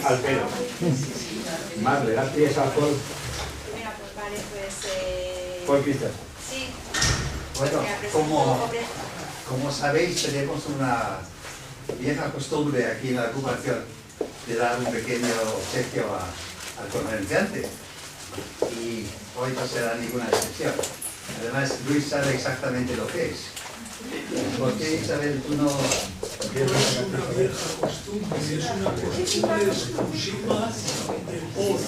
al pelo. Más, le das pies al Paul. Venga, pues vale, pues... Paul Christian. Sí. Bueno, como sabéis, tenemos una vieja costumbre aquí en la agrupación de dar un pequeño obsequio al conferenciante. Y hoy no será ninguna excepción. Además, Luis sabe exactamente lo que es. ¿Por qué, Isabel, tú no...? No es una vieja costumbre, es una costumbre exclusiva de Paul.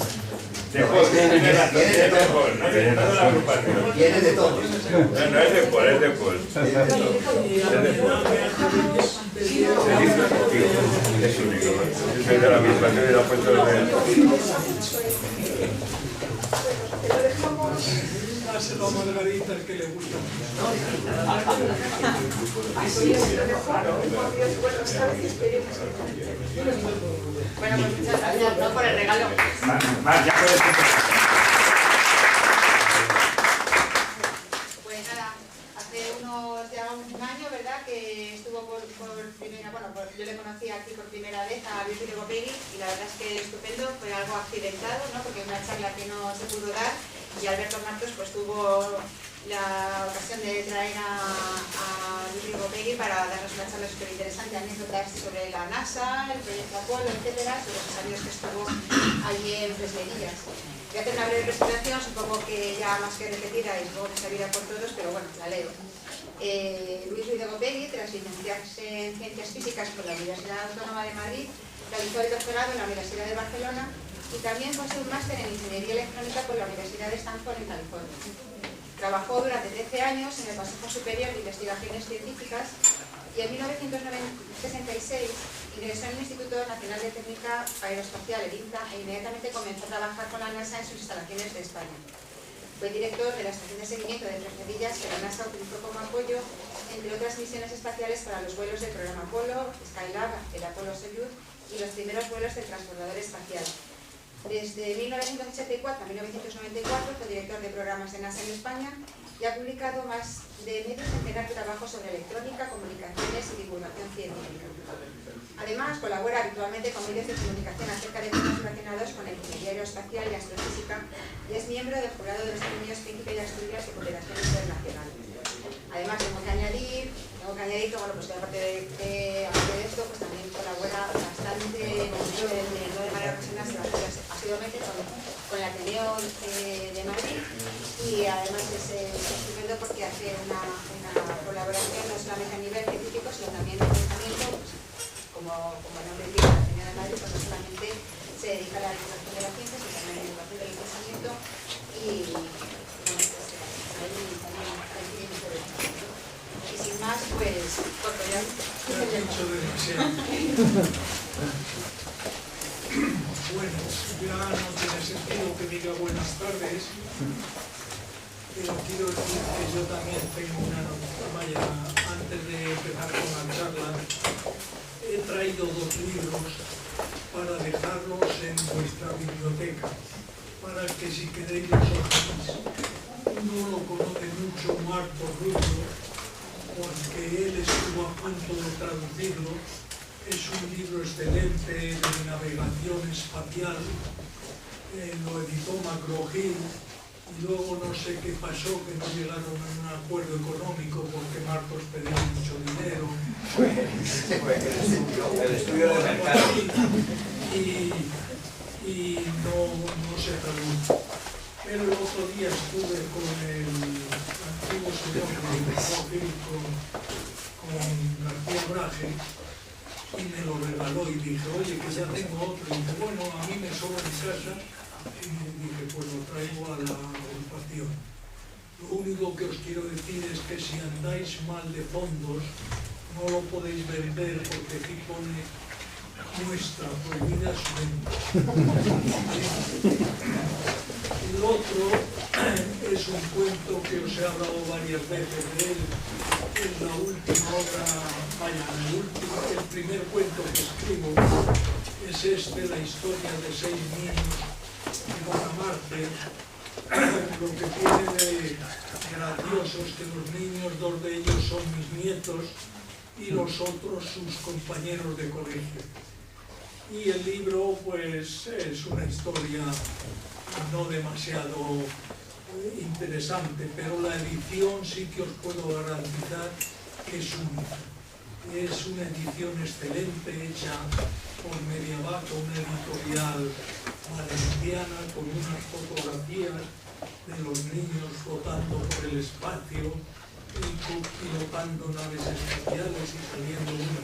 Viene de todos. No es de Paul, es de Paul. Es único. Es de la misma que le ha puesto Dáselo a Margarita, el que le gusta. Bueno, pues muchas gracias, ¿no? Por el regalo. Más, ya puedes. Pues nada, hace ya un año, ¿verdad? Que estuvo por primera, bueno, yo le conocí aquí por primera vez a Luis Videgopegui y la verdad es que estupendo, fue algo accidentado, ¿no? Porque una charla que no se pudo dar y Alberto Martos pues tuvo la ocasión de traer a Luis Videgopegui para darnos una charla súper interesante, anécdotas sobre la NASA, el proyecto Apolo, etcétera, sobre los años que estuvo allí en Fresnerillas. Voy a hacer una breve presentación, supongo que ya más que repetida y supongo que sabida por todos, pero bueno, la leo. Luis Videgopegui, tras licenciarse en Ciencias Físicas por la Universidad Autónoma de Madrid, realizó el doctorado en la Universidad de Barcelona y también posee un máster en Ingeniería Electrónica por la Universidad de Stanford en California. Trabajó durante 13 años en el Consejo Superior de Investigaciones Científicas y en 1966 ingresó en el Instituto Nacional de Técnica Aeroespacial, el INTA, e inmediatamente comenzó a trabajar con la NASA en sus instalaciones de España. Fue director de la estación de seguimiento de Fresnerillas que la NASA utilizó como apoyo, entre otras misiones espaciales, para los vuelos del programa Apolo, Skylab, el Apolo Soyuz y los primeros vuelos del transbordador espacial. Desde 1984 a 1994 fue director de programas de NASA en España y ha publicado más de medio centenar de trabajos sobre electrónica, comunicaciones y divulgación científica. Además, colabora habitualmente con medios de comunicación acerca de temas relacionados con la ingeniería aeroespacial y astrofísica y es miembro del jurado de los premios Príncipe de Asturias de Cooperación Internacional. Además, tengo que añadir que, bueno, pues que aparte de esto, pues también colabora bastante, no de manera profesional, sino asiduamente con el Ateneo de Madrid y además es estupendo porque hace una colaboración no solamente a nivel científico, sino también de pensamiento, pues, como el nombre indica, el Ateneo de Madrid, pues no solamente se dedica a la divulgación de la ciencia, sino también a la divulgación del pensamiento y bueno, pues ahí también tiene mucho de esto. Y sin más, pues, corto ya. Te has dicho demasiado. Bueno, ya no tiene sentido que diga buenas tardes, pero quiero decir que yo también tengo una noticia. Vaya, antes de empezar con la charla, he traído 2 libros para dejarlos en vuestra biblioteca, para que si queréis los ojeéis. Uno lo conoce mucho Marco Rubio, porque él estuvo a punto de traducirlo. Es un libro excelente de navegación espacial, lo editó McGraw-Hill y luego no sé qué pasó, que no llegaron a un acuerdo económico porque Marcos pedía mucho dinero. El estudio de mercado. Y no se tradujo. Pero el otro día estuve con el antiguo señor de McGraw-Hill, con García Braje, y me lo regaló y dije, oye, que ya tengo otro. Y dije, bueno, a mí me sobra en casa. Y dije, pues lo traigo a la agrupación. Lo único que os quiero decir es que si andáis mal de fondos, no lo podéis vender porque aquí pone muestra prohibida su venta. El otro es un cuento que os he hablado varias veces de él. Es la última obra, vaya, el primer cuento que escribo es la historia de 6 niños que van a Marte. Lo que tiene de gracioso es que los niños, 2 de ellos son mis nietos y los otros sus compañeros de colegio. Y el libro pues es una historia no demasiado interesante, pero la edición sí que os puedo garantizar que es única. Es una edición excelente hecha por Mediavaca, una editorial valenciana, con unas fotografías de los niños flotando por el espacio y pilotando naves espaciales y saliendo uno.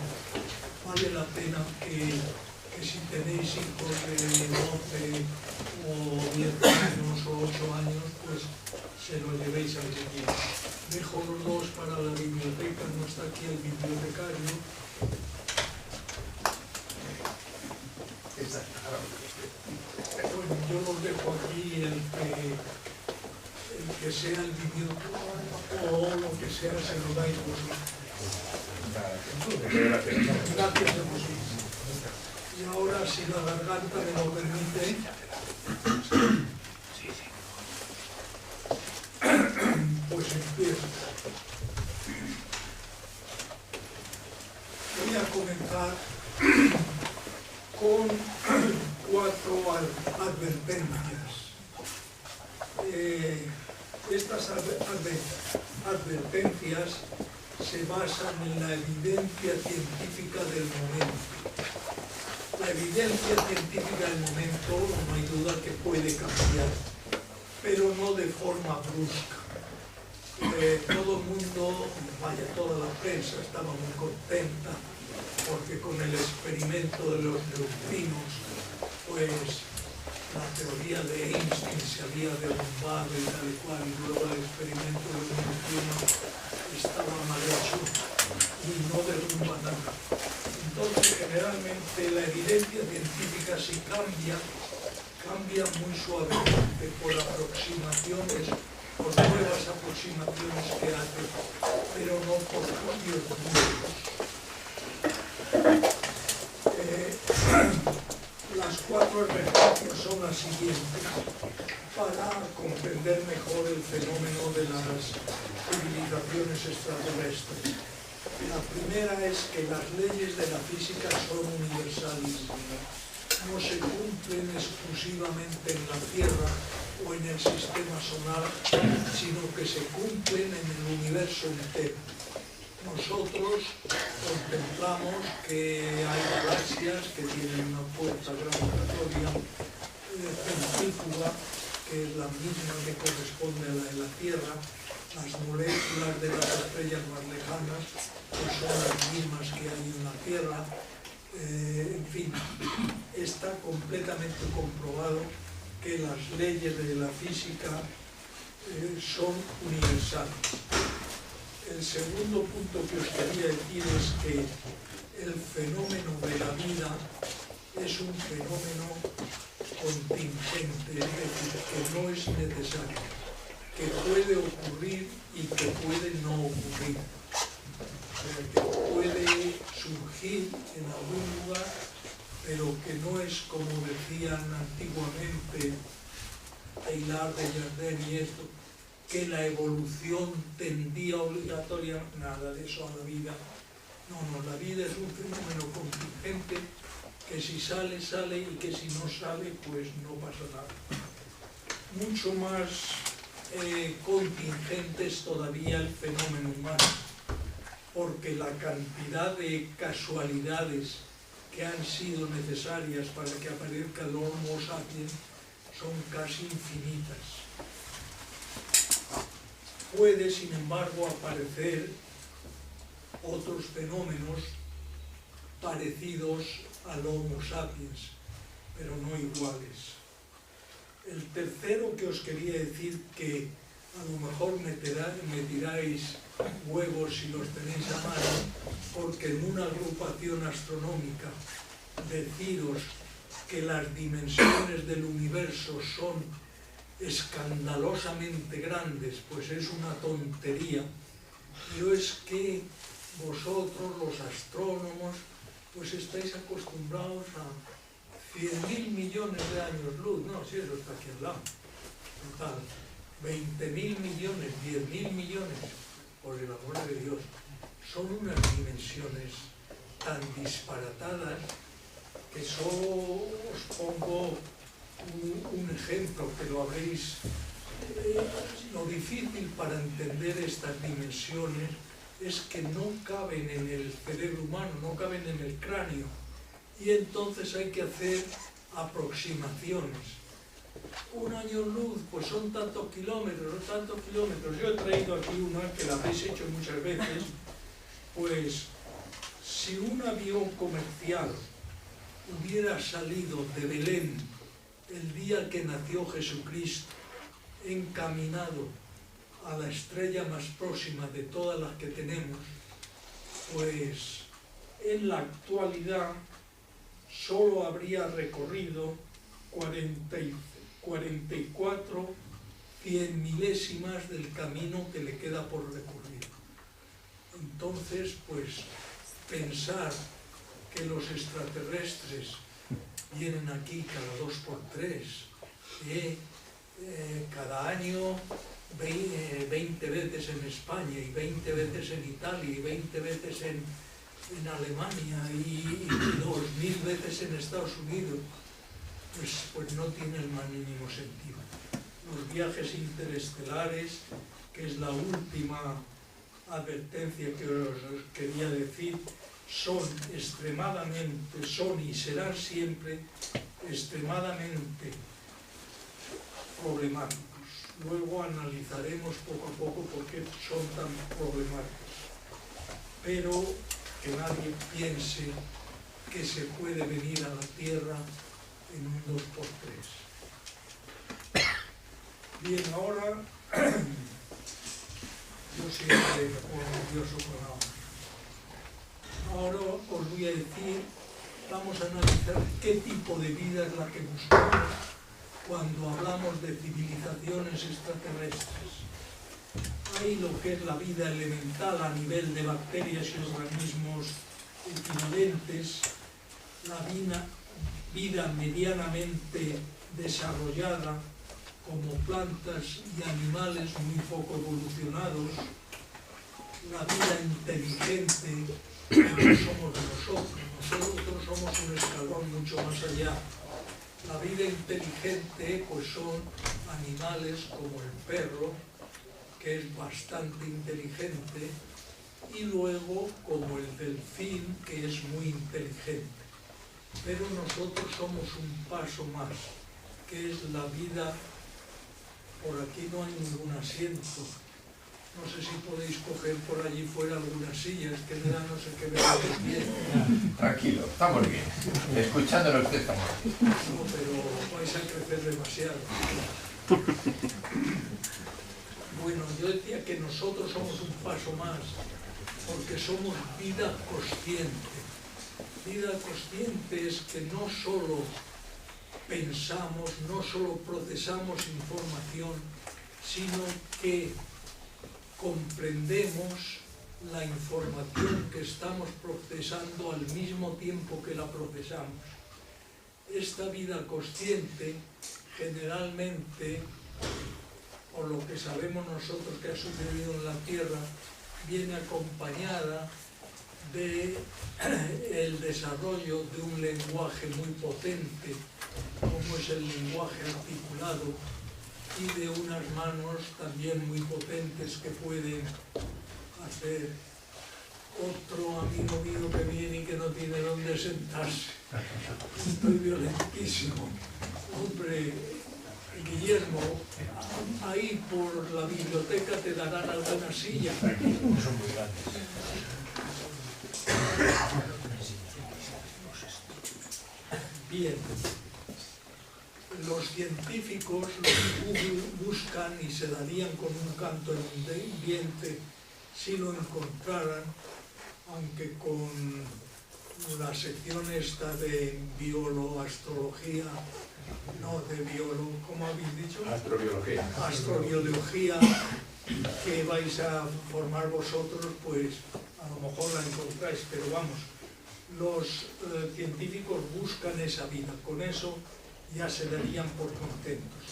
Vale la pena que si tenéis hijos de 12 o 10 años o 8 años, pues se lo llevéis a leer. Dejo los dos para la biblioteca, no está aquí el bibliotecario. Bueno, yo los dejo aquí, el que sea el bibliotecario o lo que sea, se lo dais vosotros. Gracias a vosotros. Y ahora, si la garganta me lo permite, pues empiezo. Voy a comenzar con 4 advertencias. Estas advertencias se basan en la evidencia científica del momento. La evidencia científica del momento no hay duda que puede cambiar, pero no de forma brusca. Todo el mundo, vaya, toda la prensa estaba muy contenta porque con el experimento de los neutrinos, pues la teoría de Einstein se había derrumbado y tal y cual, y luego el experimento de los neutrinos estaba mal hecho y no derrumba nada. Entonces, generalmente la evidencia científica si cambia muy suavemente por aproximaciones, por nuevas aproximaciones que hace, pero no por cambios bruscos. Las 4 advertencias son las siguientes, para comprender mejor el fenómeno de las civilizaciones extraterrestres. La primera es que las leyes de la física son universales, no se cumplen exclusivamente en la Tierra o en el sistema solar, sino que se cumplen en el universo entero. Nosotros contemplamos que hay galaxias que tienen una fuerza gravitatoria centrífuga, que es la misma que corresponde a la de la Tierra. Las moléculas de las estrellas más lejanas pues son las mismas que hay en la Tierra. En fin, está completamente comprobado que las leyes de la física son universales. El segundo punto que os quería decir es que el fenómeno de la vida es un fenómeno contingente, es decir, que no es necesario, que puede ocurrir y que puede no ocurrir, que puede surgir en algún lugar, pero que no es como decían antiguamente Taylor de Jardin y esto, que la evolución tendía obligatoriamente, nada de eso a la vida. No, la vida es un fenómeno contingente que si sale, sale, y que si no sale, pues no pasa nada. Mucho más contingente es todavía el fenómeno humano, porque la cantidad de casualidades que han sido necesarias para que aparezca el Homo sapiens son casi infinitas. Puede, sin embargo, aparecer otros fenómenos parecidos al Homo sapiens, pero no iguales. El tercero que os quería decir, que a lo mejor me tiráis huevos si los tenéis a mano, porque en una agrupación astronómica deciros que las dimensiones del universo son escandalosamente grandes, pues es una tontería. Pero es que vosotros, los astrónomos, pues estáis acostumbrados a 100.000 millones de años luz. No, si eso está aquí al lado. Total, 20.000 millones, 10.000 millones, por el amor de Dios, son unas dimensiones tan disparatadas que solo os pongo un ejemplo, que lo habréis... lo difícil para entender estas dimensiones es que no caben en el cerebro humano, no caben en el cráneo, y entonces hay que hacer aproximaciones. Un año luz, pues son tantos kilómetros, tantos kilómetros. Yo he traído aquí una que la habéis hecho muchas veces. Pues si un avión comercial hubiera salido de Belén el día que nació Jesucristo, encaminado a la estrella más próxima de todas las que tenemos, pues en la actualidad solo habría recorrido 44 100 milésimas del camino que le queda por recorrer. Entonces, pues pensar que los extraterrestres vienen aquí cada 2 por 3, cada año 20 veces en España y 20 veces en Italia y 20 veces en Alemania y 2000 veces en Estados Unidos, pues no tiene el más mínimo sentido. Los viajes interestelares, que es la última advertencia que os quería decir, son y serán siempre extremadamente problemáticos. Luego analizaremos poco a poco por qué son tan problemáticos. Pero que nadie piense que se puede venir a la Tierra en un 2 por 3. Bien, ahora yo siempre me pongo nervioso con ahora. Ahora os voy a decir, vamos a analizar qué tipo de vida es la que buscamos cuando hablamos de civilizaciones extraterrestres. Hay lo que es la vida elemental a nivel de bacterias y organismos equivalentes, la vida medianamente desarrollada como plantas y animales muy poco evolucionados, la vida inteligente como somos nosotros somos un escalón mucho más allá. La vida inteligente pues son animales como el perro, que es bastante inteligente, y luego como el delfín, que es muy inteligente. Pero nosotros somos un paso más, que es la vida. Por aquí no hay ningún asiento. No sé si podéis coger por allí fuera algunas sillas, que me da no sé qué ver bien. Tranquilo, estamos bien. Escuchándolo usted estamos bien. No, pero vais a crecer demasiado. Bueno, yo decía que nosotros somos un paso más, porque somos vida consciente. Vida consciente es que no solo pensamos, no solo procesamos información, sino que comprendemos la información que estamos procesando al mismo tiempo que la procesamos. Esta vida consciente, generalmente, por lo que sabemos nosotros que ha sucedido en la Tierra, viene acompañada del desarrollo de un lenguaje muy potente, como es el lenguaje articulado, y de unas manos también muy potentes que pueden hacer. Otro amigo mío que viene y que no tiene dónde sentarse. Estoy violentísimo. Hombre, Guillermo, ahí por la biblioteca te darán alguna silla. Son muy grandes. Bien. Los científicos buscan y se darían con un canto en un diente si lo encontraran, aunque con la sección esta de astrología, no de ¿cómo habéis dicho? Astrobiología. Astrobiología que vais a formar vosotros, pues a lo mejor la encontráis, pero vamos, los científicos buscan esa vida, con eso ya se darían por contentos.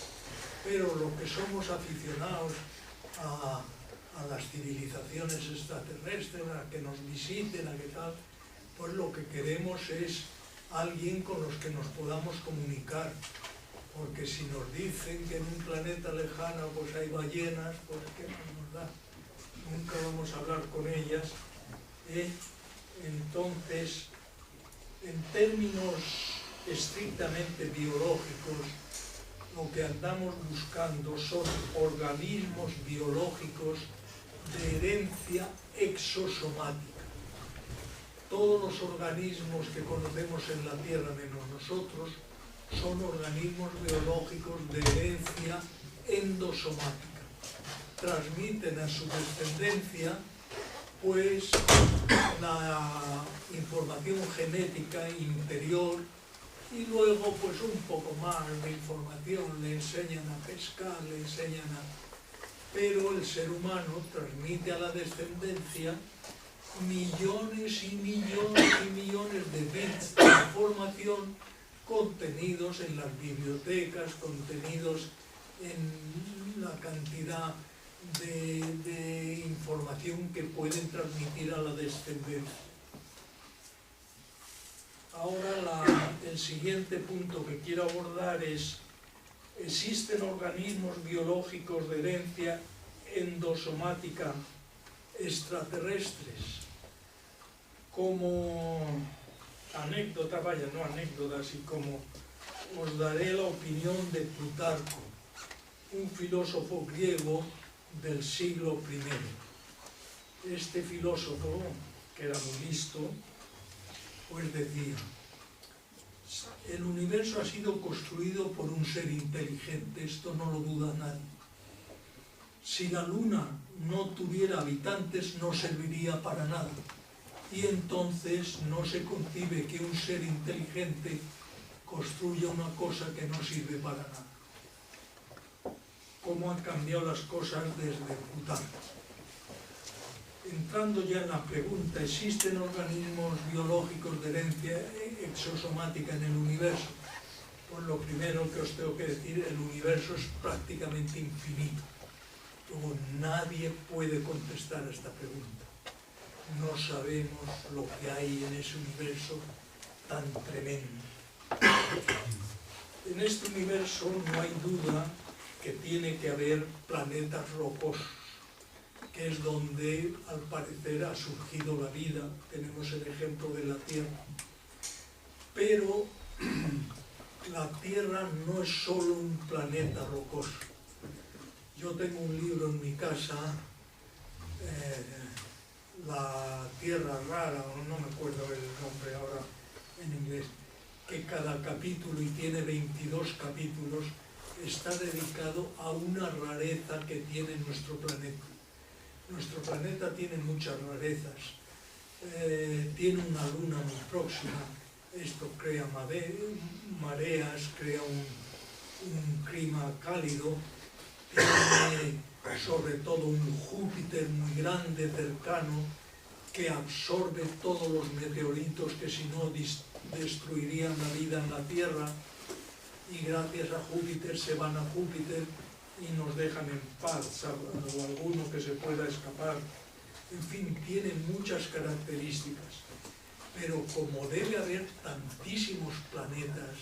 Pero los que somos aficionados a las civilizaciones extraterrestres, a que nos visiten, a que tal, pues lo que queremos es alguien con los que nos podamos comunicar, porque si nos dicen que en un planeta lejano pues hay ballenas, pues qué nos da, nunca vamos a hablar con ellas. Entonces, en términos estrictamente biológicos, lo que andamos buscando son organismos biológicos de herencia exosomática. Todos los organismos que conocemos en la Tierra, menos nosotros, son organismos biológicos de herencia endosomática. Transmiten a su descendencia pues la información genética interior y luego pues un poco más de información, le enseñan a pescar, le enseñan a... Pero el ser humano transmite a la descendencia millones y millones y millones de bits de información contenidos en las bibliotecas, contenidos en la cantidad de información que pueden transmitir a la descendencia. Ahora el siguiente punto que quiero abordar es: ¿existen organismos biológicos de herencia endosomática extraterrestres? Como anécdota, vaya, no anécdota, así como os daré la opinión de Plutarco, un filósofo griego del siglo I. Este filósofo, que era muy listo, pues decía: el universo ha sido construido por un ser inteligente, esto no lo duda nadie. Si la luna no tuviera habitantes, no serviría para nada. Y entonces no se concibe que un ser inteligente construya una cosa que no sirve para nada. ¿Cómo han cambiado las cosas desde Plutarco? Entrando ya en la pregunta, ¿existen organismos biológicos de herencia exosomática en el universo? Pues lo primero que os tengo que decir, el universo es prácticamente infinito. Luego nadie puede contestar a esta pregunta. No sabemos lo que hay en ese universo tan tremendo. En este universo no hay duda que tiene que haber planetas rocosos, que es donde al parecer ha surgido la vida. Tenemos el ejemplo de la Tierra. Pero la Tierra no es solo un planeta rocoso. Yo tengo un libro en mi casa, La Tierra Rara, no me acuerdo el nombre ahora en inglés, que cada capítulo, y tiene 22 capítulos, está dedicado a una rareza que tiene nuestro planeta. Nuestro planeta tiene muchas rarezas. Tiene una luna muy próxima. Esto crea mareas, crea un clima cálido. Tiene sobre todo un Júpiter muy grande, cercano, que absorbe todos los meteoritos que si no destruirían la vida en la Tierra. Y gracias a Júpiter se van a Júpiter y nos dejan en paz, salvo alguno que se pueda escapar. En fin, tiene muchas características. Pero como debe haber tantísimos planetas,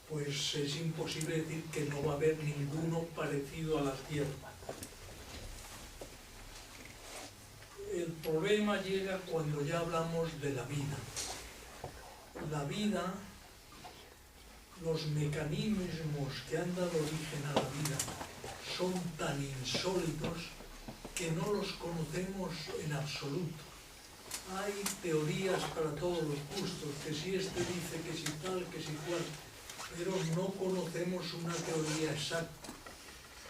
pues es imposible decir que no va a haber ninguno parecido a la Tierra. El problema llega cuando ya hablamos de la vida. La vida, los mecanismos que han dado origen a la vida son tan insólitos que no los conocemos en absoluto. Hay teorías para todos los gustos, que si este dice que si tal, que si cual, pero no conocemos una teoría exacta.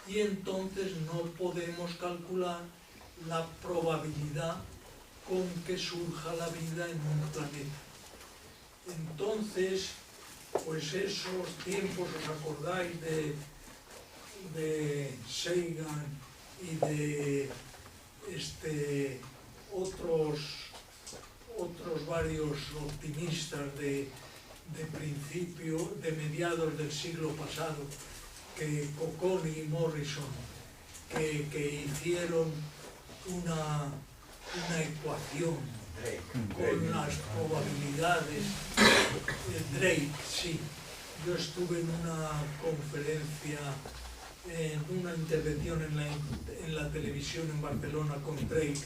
Y entonces no podemos calcular la probabilidad con que surja la vida en un planeta. Entonces, pues esos tiempos, ¿os acordáis de Sagan y de otros varios optimistas de mediados del siglo pasado, que Cocconi y Morrison, que hicieron una ecuación con las probabilidades de Drake, sí. Yo estuve en una conferencia, en una intervención en la televisión en Barcelona con Drake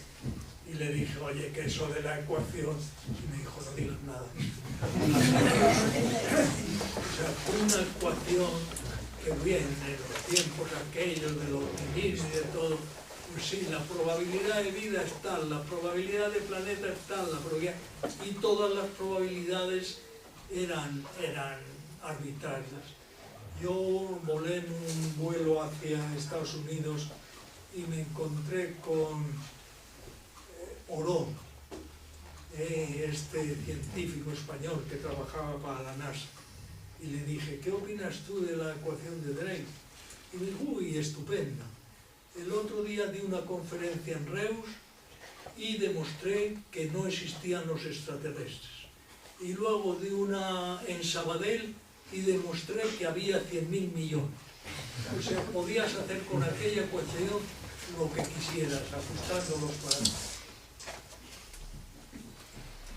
y le dije, oye, que eso de la ecuación, y me dijo, no digas nada. O sea, una ecuación que viene en los tiempos aquellos del optimismo y de todo. Pues sí, la probabilidad de vida es tal, la probabilidad de planeta es tal, y todas las probabilidades eran arbitrarias. Yo volé en un vuelo hacia Estados Unidos y me encontré con Oró, este científico español que trabajaba para la NASA, y le dije, ¿qué opinas tú de la ecuación de Drake? Y me dijo, uy, estupenda. El otro día di una conferencia en Reus y demostré que no existían los extraterrestres. Y luego di una en Sabadell y demostré que había 100.000 millones. O sea, podías hacer con aquella ecuación lo que quisieras, ajustando los parámetros.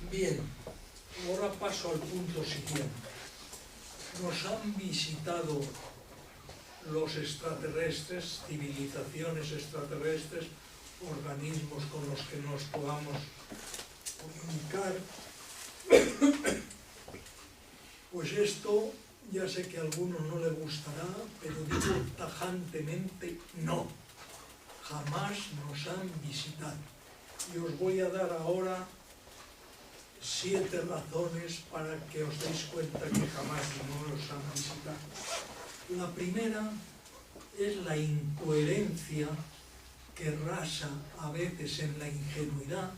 Bien, ahora paso al punto siguiente. Nos han visitado los extraterrestres, civilizaciones extraterrestres, organismos con los que nos podamos comunicar. Pues esto, ya sé que a algunos no le gustará, pero digo tajantemente no. Jamás nos han visitado. Y os voy a dar ahora 7 razones para que os deis cuenta que jamás no nos han visitado. La primera es la incoherencia que rasa a veces en la ingenuidad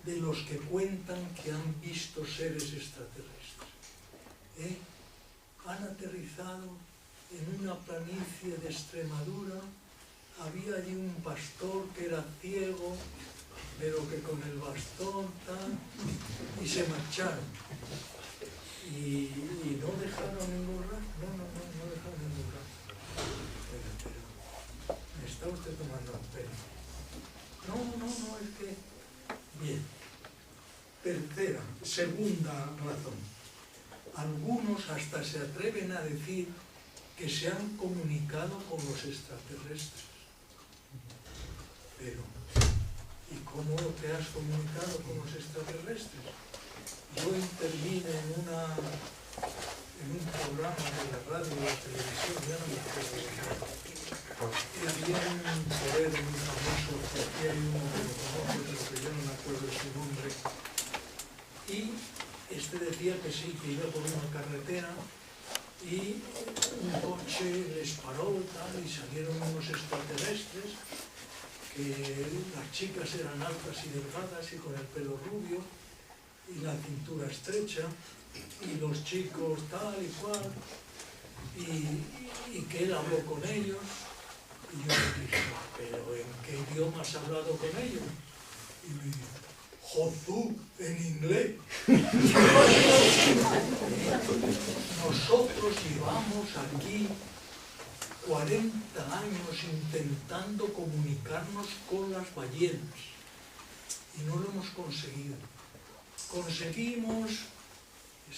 de los que cuentan que han visto seres extraterrestres. Han aterrizado en una planicie de Extremadura, había allí un pastor que era ciego, pero que con el bastón tal, y se marcharon. Y no dejaron ningún rastro, no dejaron ningún rastro. Pero, me está usted tomando el pelo. No, es que... Bien. Segunda razón. Algunos hasta se atreven a decir que se han comunicado con los extraterrestres. Pero, ¿y cómo te has comunicado con los extraterrestres? Yo intervine en un programa de la radio y la televisión, ya no me acuerdo, y había un poder muy famoso, que aquí hay uno que lo conoce, pero que yo no me acuerdo de su nombre, y este decía que sí, que iba por una carretera y un coche les paró tal, y salieron unos extraterrestres, que las chicas eran altas y delgadas y con el pelo rubio y la cintura estrecha, y los chicos tal y cual, y que él habló con ellos, y yo le dije, ¿pero en qué idioma has hablado con ellos? Y me dijo, Jozú, en inglés. Nosotros llevamos aquí 40 años intentando comunicarnos con las ballenas y no lo hemos conseguido. Conseguimos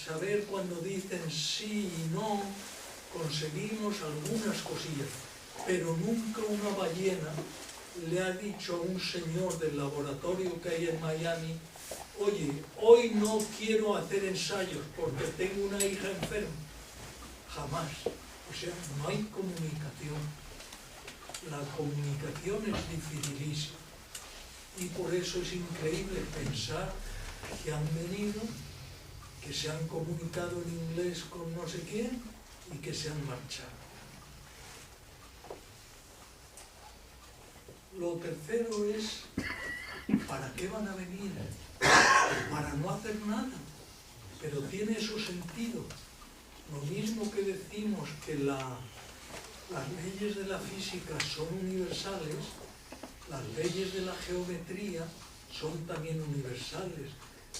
saber cuando dicen sí y no, conseguimos algunas cosillas, pero nunca una ballena le ha dicho a un señor del laboratorio que hay en Miami, oye, hoy no quiero hacer ensayos porque tengo una hija enferma. Jamás. O sea, no hay comunicación. La comunicación es dificilísima. Y por eso es increíble pensar que han venido, que se han comunicado en inglés con no sé quién y que se han marchado. Lo tercero es, ¿para qué van a venir? Para no hacer nada. Pero tiene su sentido. Lo mismo que decimos que las leyes de la física son universales, las leyes de la geometría son también universales,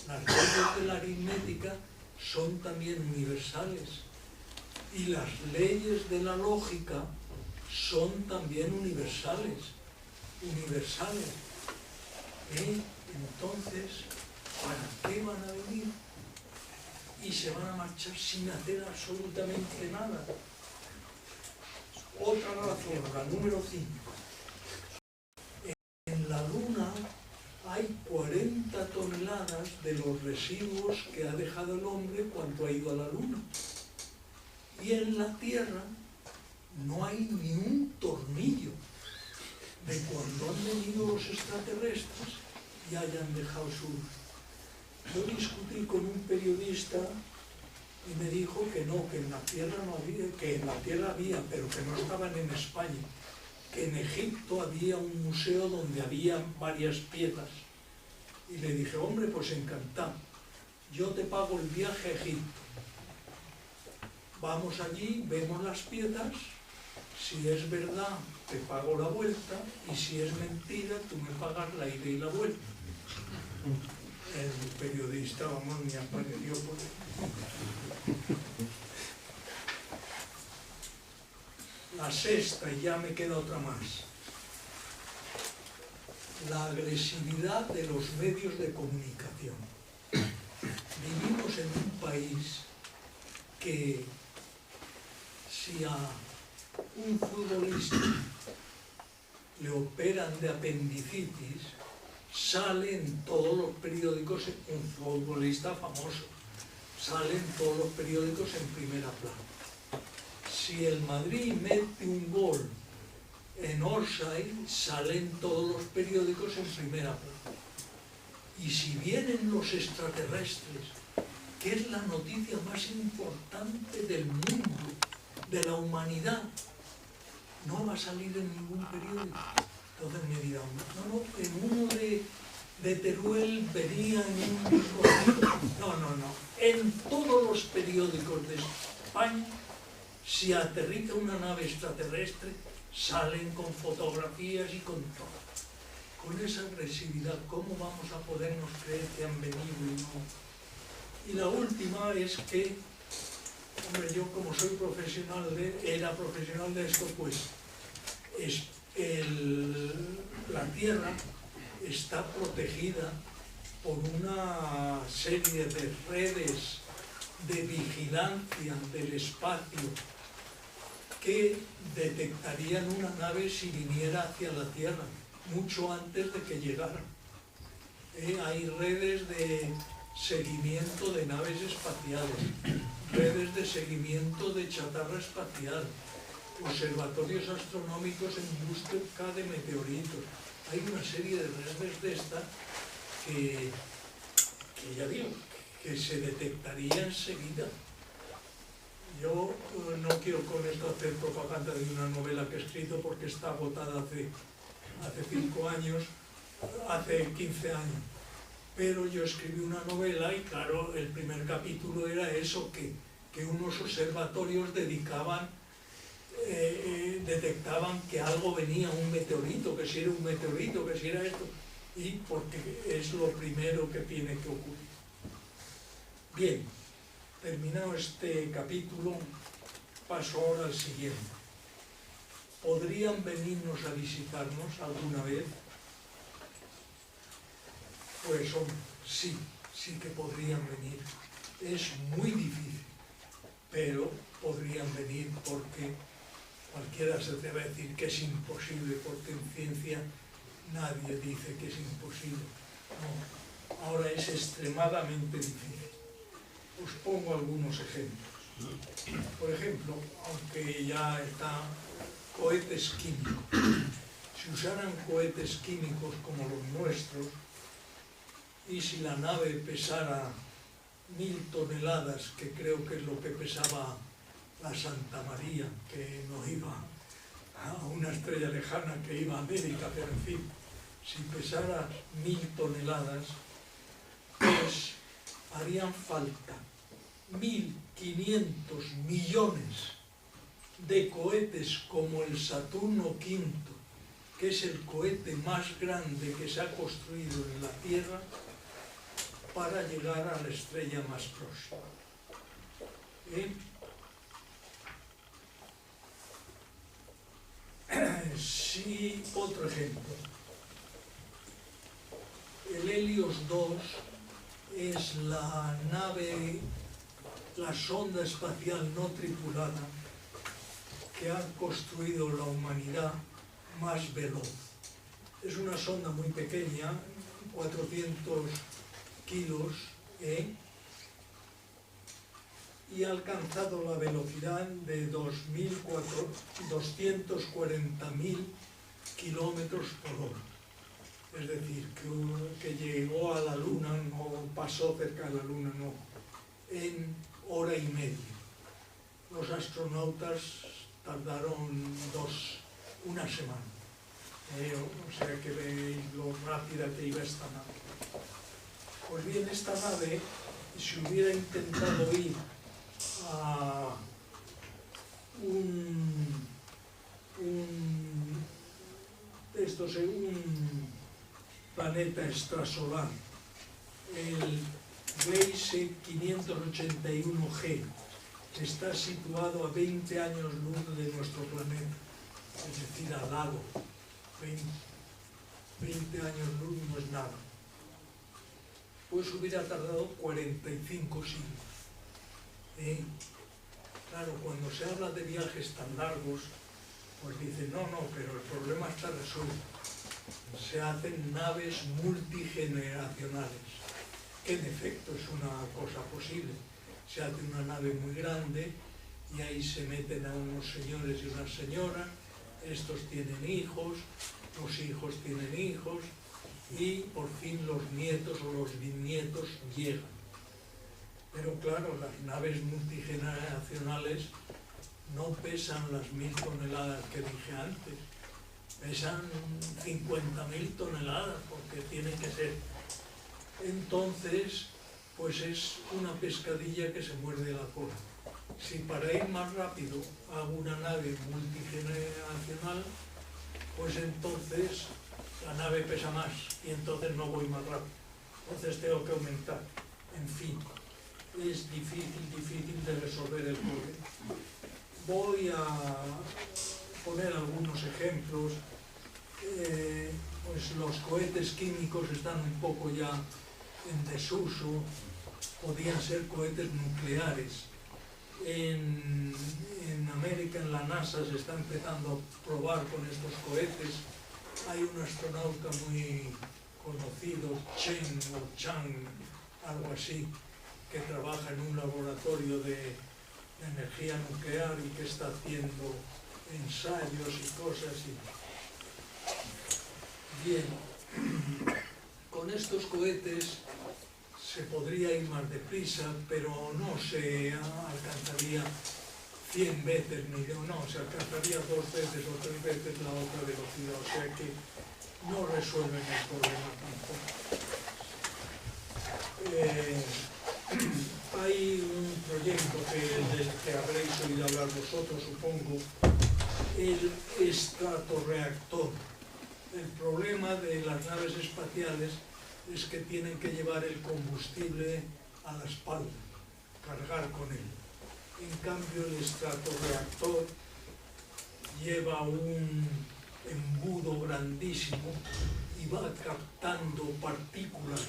las leyes de la aritmética son también universales y las leyes de la lógica son también universales. Entonces, ¿para qué van a venir? Y se van a marchar sin hacer absolutamente nada. Otra razón, la número 5. En la Luna hay 40 toneladas de los residuos que ha dejado el hombre cuando ha ido a la Luna. Y en la Tierra no hay ni un tornillo de cuando han venido los extraterrestres y hayan dejado su... Yo discutí con un periodista y me dijo que no, que en la Tierra no había, que en la Tierra había, pero que no estaban en España, que en Egipto había un museo donde había varias piezas. Y le dije, hombre, pues encantado, yo te pago el viaje a Egipto. Vamos allí, vemos las piezas, si es verdad te pago la vuelta y si es mentira tú me pagas la ida y la vuelta. El periodista, vamos, me apareció por ahí. La sexta, y ya me queda otra más. La agresividad de los medios de comunicación. Vivimos en un país que si a un futbolista le operan de apendicitis, sale en todos los periódicos, un futbolista famoso, sale en todos los periódicos en primera plana. Si el Madrid mete un gol en Orsay, salen todos los periódicos en primera plana. Y si vienen los extraterrestres, que es la noticia más importante del mundo, de la humanidad, no va a salir en ningún periódico. Entonces me dirán, no, en uno de Teruel venía en un disco. No. En todos los periódicos de España, si aterriza una nave extraterrestre, salen con fotografías y con todo. Con esa agresividad, ¿cómo vamos a podernos creer que han venido y no? Y la última es que, hombre, yo como soy era profesional de esto, pues la Tierra está protegida por una serie de redes de vigilancia del espacio que detectarían una nave si viniera hacia la Tierra, mucho antes de que llegara. Hay redes de seguimiento de naves espaciales, redes de seguimiento de chatarra espacial, observatorios astronómicos en busca de meteoritos. Hay una serie de redes de estas que ya digo, que se detectaría enseguida. Yo no quiero con esto hacer propaganda de una novela que he escrito porque está agotada hace 5 años, hace 15 años. Pero yo escribí una novela y claro, el primer capítulo era eso, que unos observatorios detectaban que algo venía, un meteorito, que si era un meteorito, que si era esto, y porque es lo primero que tiene que ocurrir. Bien, terminado este capítulo, paso ahora al siguiente. ¿Podrían venirnos a visitarnos alguna vez? Pues hombre, sí que podrían venir. Es muy difícil, pero podrían venir porque cualquiera se atreve a decir que es imposible, porque en ciencia nadie dice que es imposible. No, ahora es extremadamente difícil. Os pongo algunos ejemplos. Por ejemplo, aunque ya están cohetes químicos, si usaran cohetes químicos como los nuestros, y si la nave pesara 1000 toneladas, que creo que es lo que pesaba la Santa María, que no iba a una estrella lejana, que iba a América, pero en fin, si pesara 1000 toneladas, pues harían falta 1500 millones de cohetes como el Saturno V, que es el cohete más grande que se ha construido en la Tierra, para llegar a la estrella más próxima. Sí, otro ejemplo. El Helios 2 es la nave, la sonda espacial no tripulada que ha construido la humanidad más veloz. Es una sonda muy pequeña, 400 kilos, y ha alcanzado la velocidad de 240.000 kilómetros por hora. Es decir, que llegó a la Luna, no pasó cerca de la Luna, no, en hora y media. Los astronautas tardaron una semana. O sea que veis lo rápida que iba esta nave. Pues bien, esta nave, si hubiera intentado ir a un planeta extrasolar, el Gliese 581G, que está situado a 20 años luz de nuestro planeta, es decir, al lado. 20 años luz no es nada. Pues hubiera tardado 45 siglos. Claro, cuando se habla de viajes tan largos, pues dicen, no, pero el problema está resuelto. Se hacen naves multigeneracionales, que en efecto es una cosa posible. Se hace una nave muy grande y ahí se meten a unos señores y una señora, estos tienen hijos, los hijos tienen hijos, y por fin los nietos o los bisnietos llegan. Pero claro, las naves multigeneracionales no pesan las 1000 toneladas que dije antes, pesan 50.000 toneladas, porque tienen que ser. Entonces, pues es una pescadilla que se muerde la cola. Si para ir más rápido hago una nave multigeneracional, pues entonces la nave pesa más y entonces no voy más rápido. Entonces tengo que aumentar. En fin, es difícil de resolver el problema. Voy a poner algunos ejemplos. Pues los cohetes químicos están un poco ya en desuso, podían ser cohetes nucleares. En América, en la NASA, se está empezando a probar con estos cohetes. Hay un astronauta muy conocido, Chen o Chang, algo así, que trabaja en un laboratorio de energía nuclear y que está haciendo ensayos y cosas. Bien, con estos cohetes se podría ir más deprisa, pero no se alcanzaría 100 veces, se alcanzaría 2 veces o 3 veces la otra velocidad, o sea que no resuelven el problema tampoco. Hay un proyecto del que habréis oído hablar vosotros, supongo, el estratorreactor. El problema de las naves espaciales es que tienen que llevar el combustible a la espalda, cargar con él. En cambio, el estratorreactor lleva un embudo grandísimo y va captando partículas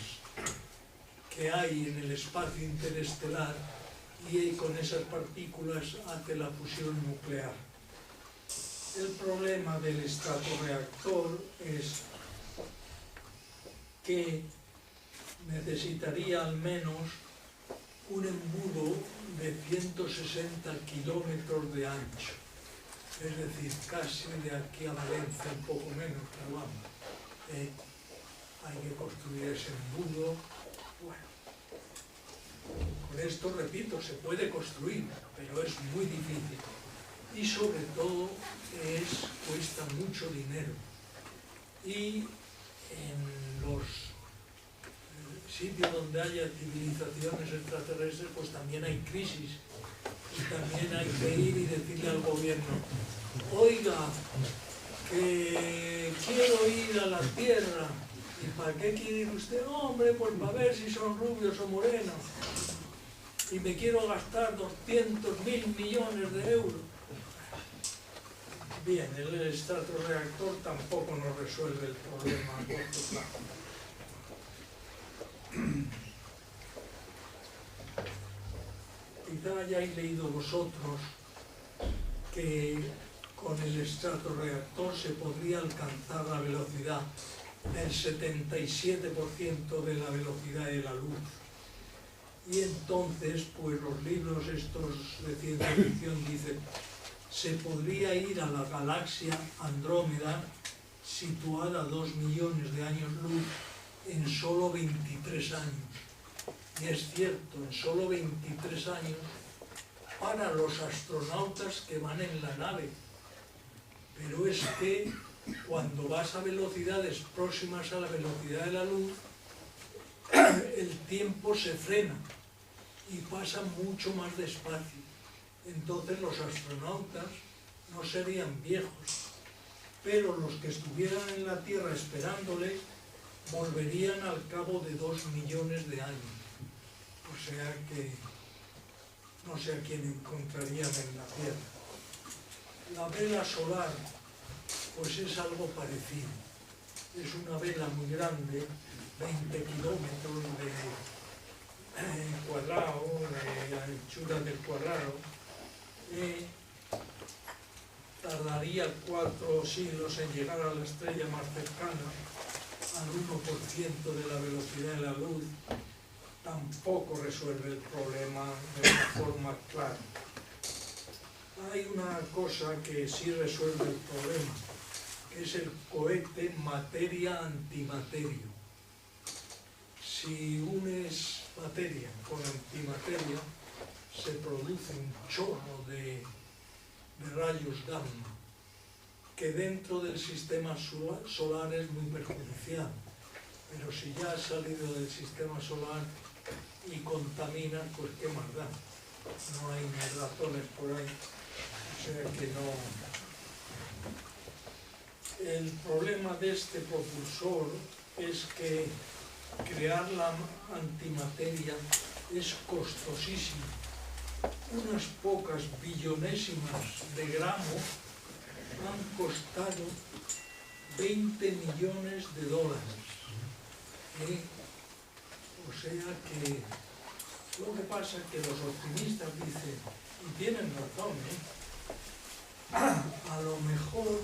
que hay en el espacio interestelar y con esas partículas hace la fusión nuclear. El problema del estratorreactor es que necesitaría al menos un embudo de 160 kilómetros de ancho, es decir, casi de aquí a Valencia, un poco menos, pero vamos, hay que construir ese embudo. Bueno, con esto, repito, se puede construir, pero es muy difícil y sobre todo cuesta mucho dinero. Y en los sitios donde haya civilizaciones extraterrestres, pues también hay crisis y también hay que ir y decirle al gobierno, oiga, que quiero ir a la Tierra. ¿Y para qué quiere ir usted? Hombre, pues para ver si son rubios o morenos. Y me quiero gastar 200.000 millones de euros. Bien, el estratorreactor tampoco nos resuelve el problema a corto plazo. quizá hayáis leído vosotros que con el estratorreactor se podría alcanzar la velocidad del 77% de la velocidad de la luz. Y entonces, pues los libros estos de ciencia ficción dicen, se podría ir a la galaxia Andrómeda, situada a 2 millones de años luz, en solo 23 años. Y es cierto, en solo 23 años, para los astronautas que van en la nave. Pero es que cuando vas a velocidades próximas a la velocidad de la luz, el tiempo se frena y pasa mucho más despacio. Entonces los astronautas no serían viejos, pero los que estuvieran en la Tierra esperándole volverían al cabo de 2 millones de años. O sea que no sé a quién encontrarían en la Tierra. La vela solar, pues es algo parecido. Es una vela muy grande, 20 kilómetros de cuadrado, de anchura del cuadrado. Tardaría 4 siglos en llegar a la estrella más cercana, al 1% de la velocidad de la luz. Tampoco resuelve el problema de una forma clara. Hay una cosa que sí resuelve el problema, que es el cohete materia-antimateria. Si unes materia con antimateria, se produce un chorro de rayos gamma, que dentro del sistema solar es muy perjudicial. Pero si ya ha salido del sistema solar y contamina, pues qué más da. No hay ni ratones por ahí, o sea que no. El problema de este propulsor es que crear la antimateria es costosísimo. Unas pocas billonésimas de gramo han costado 20 millones de dólares. O sea que lo que pasa es que los optimistas dicen, y tienen razón, a lo mejor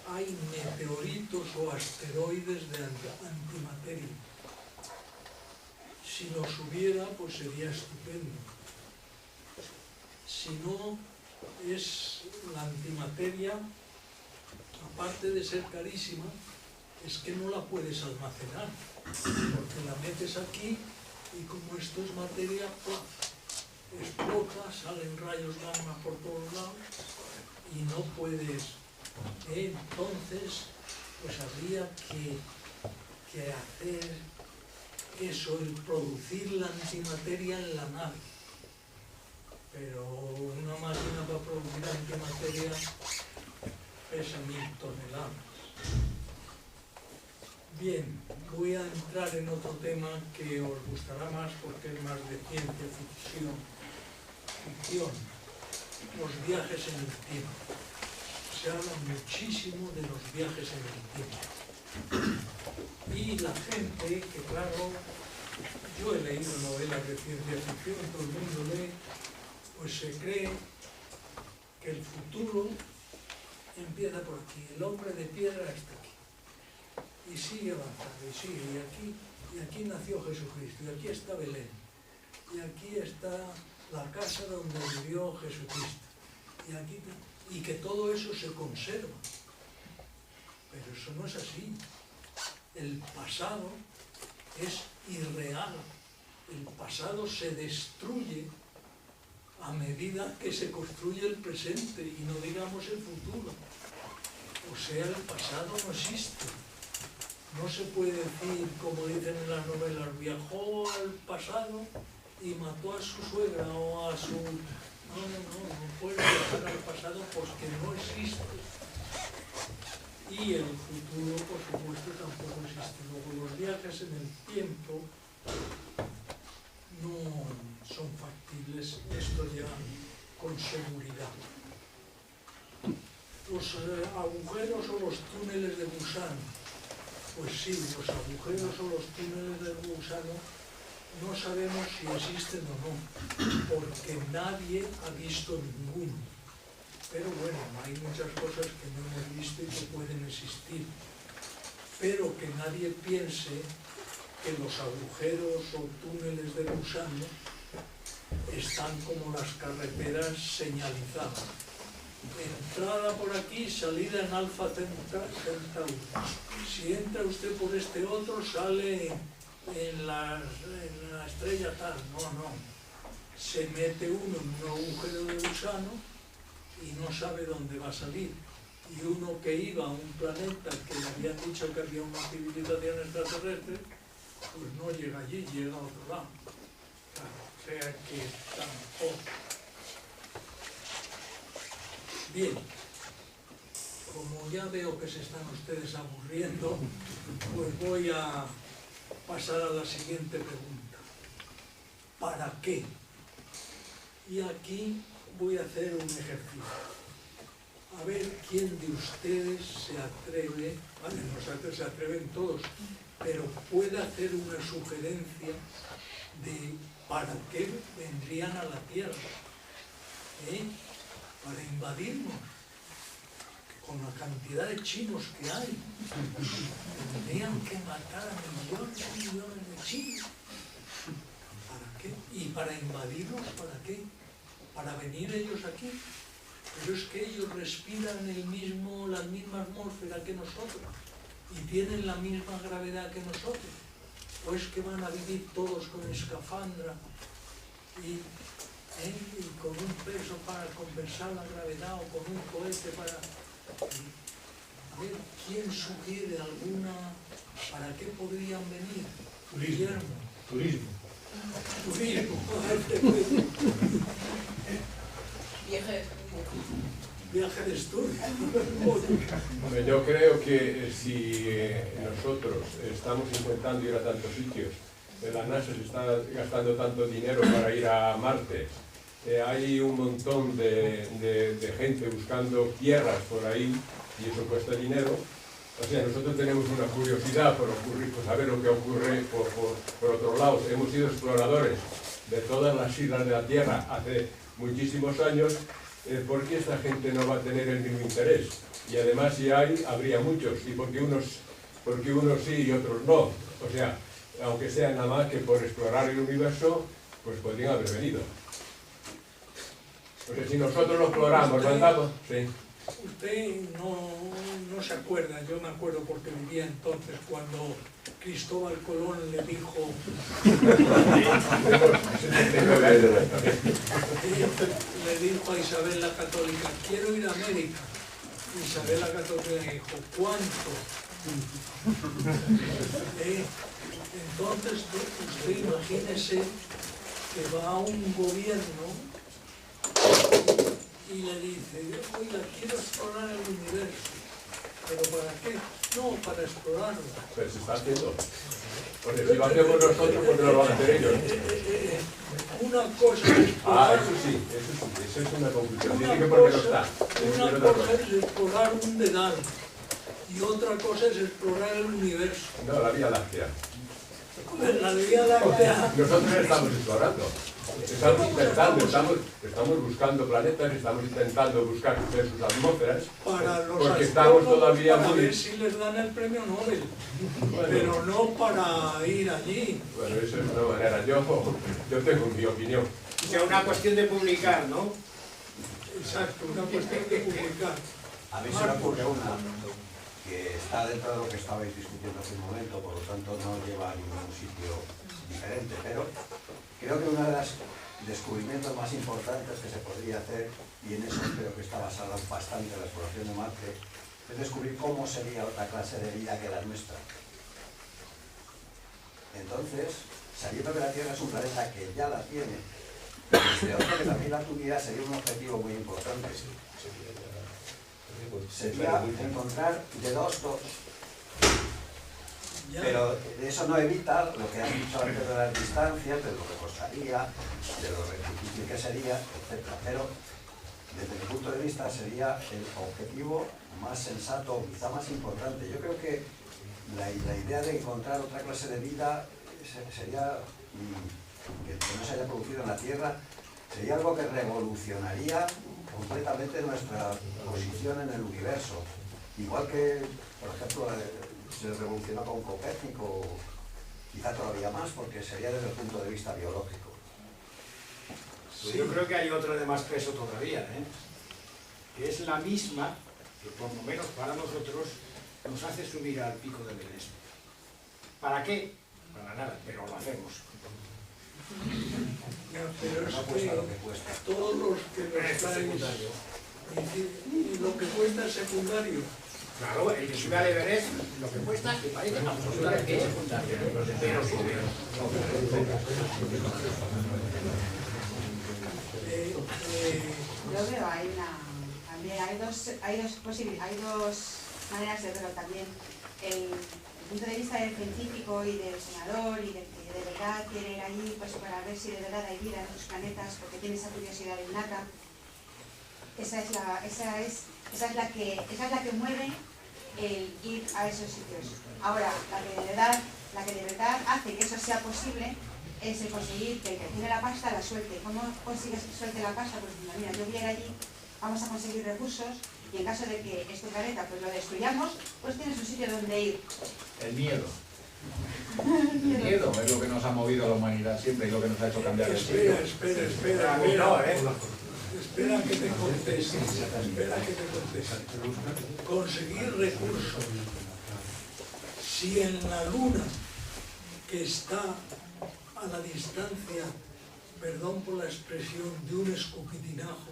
hay meteoritos o asteroides de antimateria. Si los hubiera, pues sería estupendo. Si no, es la antimateria, aparte de ser carísima, es que no la puedes almacenar, porque la metes aquí y como esto es materia, explota, salen rayos gamma por todos lados y no puedes. Entonces, pues habría que hacer eso, el producir la antimateria en la nave. Pero una máquina para producir antimateria pesa 1000 toneladas. Bien, voy a entrar en otro tema que os gustará más porque es más de ciencia ficción. Los viajes en el tiempo. Se habla muchísimo de los viajes en el tiempo. Y la gente, que claro, yo he leído novelas de ciencia ficción, todo el mundo lee, pues se cree que el futuro empieza por aquí, el hombre de piedra está aquí. Y sigue avanzando, y sigue, y aquí nació Jesucristo, y aquí está Belén, y aquí está la casa donde vivió Jesucristo, y que todo eso se conserva. Pero eso no es así. El pasado es irreal, el pasado se destruye a medida que se construye el presente, y no digamos el futuro. O sea, el pasado no existe. No se puede decir, como dicen en las novelas, viajó al pasado y mató a su suegra o a su... No puede viajar al pasado porque no existe. Y el futuro, por supuesto, tampoco existe. Luego, los viajes en el tiempo no son factibles, esto ya con seguridad. Los agujeros o los túneles de gusano. Pues sí, los agujeros o los túneles de gusano no sabemos si existen o no, porque nadie ha visto ninguno. Pero bueno, hay muchas cosas que no hemos visto y que pueden existir. Pero que nadie piense que los agujeros o túneles de gusano están como las carreteras señalizadas. Entrada por aquí, salida en Alfa Centauri. Si entra usted por este otro, sale en la estrella tal. No. Se mete uno en un agujero de gusano y no sabe dónde va a salir. Y uno que iba a un planeta que le habían dicho que había una civilización extraterrestre, pues no llega allí, llega a otro lado. Claro, o sea que tampoco. Bien, como ya veo que se están ustedes aburriendo, pues voy a pasar a la siguiente pregunta. ¿Para qué? Y aquí voy a hacer un ejercicio. A ver quién de ustedes se atreve, vale, no se atreven todos, pero puede hacer una sugerencia de para qué vendrían a la Tierra. Para invadirnos, con la cantidad de chinos que hay. Tendrían que matar a millones y millones de chinos. ¿Para qué? ¿Y para invadirnos, para qué? ¿Para venir ellos aquí? Pero es que ellos respiran la misma atmósfera que nosotros y tienen la misma gravedad que nosotros. ¿O es que van a vivir todos con escafandra y con un peso para compensar la gravedad o con un cohete para... A ver, ¿quién sugiere alguna? ¿Para qué podrían venir? Turismo. Viaje de estudio. Hombre, yo creo que si nosotros estamos intentando ir a tantos sitios, la NASA se está gastando tanto dinero para ir a Marte, hay un montón de gente buscando tierras por ahí y eso cuesta dinero. O sea, nosotros tenemos una curiosidad por saber lo que ocurre por otro lado. Hemos sido exploradores de todas las islas de la Tierra hace muchísimos años. ¿Por qué esta gente no va a tener el mismo interés? Y además, si hay, habría muchos. ¿Y por qué unos sí y otros no? O sea, aunque sea nada más que por explorar el universo, pues podrían haber venido. Porque si nosotros lo exploramos, mandamos... Sí. Usted no se acuerda, yo me acuerdo porque vivía entonces cuando Cristóbal Colón le dijo a Isabel la Católica, quiero ir a América. Isabel la Católica le dijo, ¿cuánto? Entonces usted imagínese que va a un gobierno y le dice, oiga, quiero explorar el universo. ¿Pero para qué? No, para explorarlo. Pero se está haciendo. Porque si lo hacemos nosotros, ¿por qué no lo van a hacer ellos? Una cosa es explorar... eso es una conclusión. Dice que porque no está. Una cosa es explorar un dedal y otra cosa es explorar el universo. No, la Vía Láctea. La Vía Láctea... Nosotros estamos explorando. Estamos buscando planetas, estamos intentando buscar sus atmósferas, porque estamos todavía para muy... ver si les dan el premio Nobel, pero no para ir allí. Bueno, eso es una manera, yo tengo mi opinión. O sea, una cuestión de publicar, ¿no? Exacto, una cuestión de publicar. A mí se me ocurre una que está dentro de lo que estabais discutiendo hace un momento, por lo tanto no lleva a ningún sitio diferente, pero creo que uno de los descubrimientos más importantes que se podría hacer, y en eso creo que está basada bastante la exploración de Marte, es descubrir cómo sería otra clase de vida que la nuestra. Entonces, sabiendo que la Tierra es un planeta que ya la tiene, desde otro que también la tuviera sería un objetivo muy importante. Sería encontrar de dos. Pero eso no evita lo que has dicho antes de las distancias, de lo que costaría, de lo difícil que sería, etc. Pero desde mi punto de vista sería el objetivo más sensato, quizá más importante. Yo creo que la idea de encontrar otra clase de vida sería que no se haya producido en la Tierra, sería algo que revolucionaría completamente nuestra posición en el universo. Igual que, por ejemplo, se revolucionó con Copérnico, quizá todavía más, porque sería desde el punto de vista biológico. Pues yo creo que hay otra de más peso todavía, que es la misma que por lo menos para nosotros nos hace subir al pico del Everest. ¿Para qué? Para nada, pero lo hacemos. Ya, pero es No cuesta lo que cuesta. todos los que lo estáis, y lo que cuesta es secundario. Claro, el que sube al Everest, lo que cuesta me parece absolutamente secundario, pero sube. Yo veo, hay dos maneras de verlo también. El punto de vista del científico y del senador y del que de verdad quiere ir allí pues para ver si de verdad hay vida en otros planetas porque tiene esa curiosidad innata. Esa es la que mueve el ir a esos sitios. Ahora, la que de verdad hace que eso sea posible es el conseguir que el que tiene la pasta la suelte. ¿Cómo consigues que suelte la pasta? Pues diciendo, mira, yo voy a ir allí, vamos a conseguir recursos y en caso de que este planeta pues lo destruyamos, pues tienes un sitio donde ir. El miedo. El miedo es lo que nos ha movido a la humanidad siempre y lo que nos ha hecho cambiar el siglo. Espera. A mí no, Espera que te conteste. Conseguir recursos. Si en la Luna, que está a la distancia, perdón por la expresión, de un escupitinajo,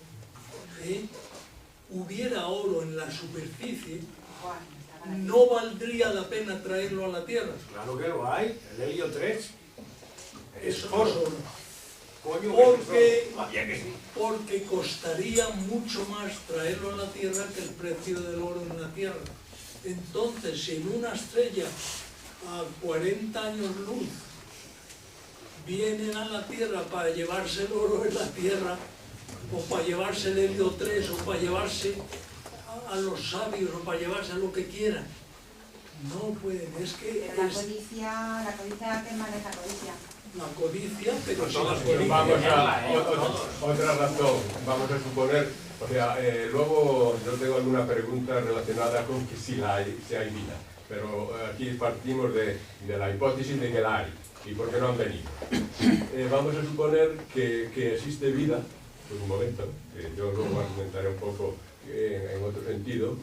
hubiera oro en la superficie, no valdría la pena traerlo a la Tierra. Claro que lo hay, el helio 3. Eso no es oro. Coño, Porque costaría mucho más traerlo a la Tierra que el precio del oro en la Tierra. Entonces, si en una estrella a 40 años luz vienen a la Tierra para llevarse el oro en la Tierra, o para llevarse el helio 3, o para llevarse a los sabios, o para llevarse a lo que quieran, no pueden. Es que Pero la codicia, ¿qué maneja la codicia? la codicia, pero si la Vamos codicia... a otra razón, vamos a suponer, o sea, luego yo tengo alguna pregunta relacionada con que si hay vida, pero aquí partimos de la hipótesis de que la hay, y por qué no han venido. Vamos a suponer que existe vida, por un momento, que yo luego argumentaré un poco en otro sentido,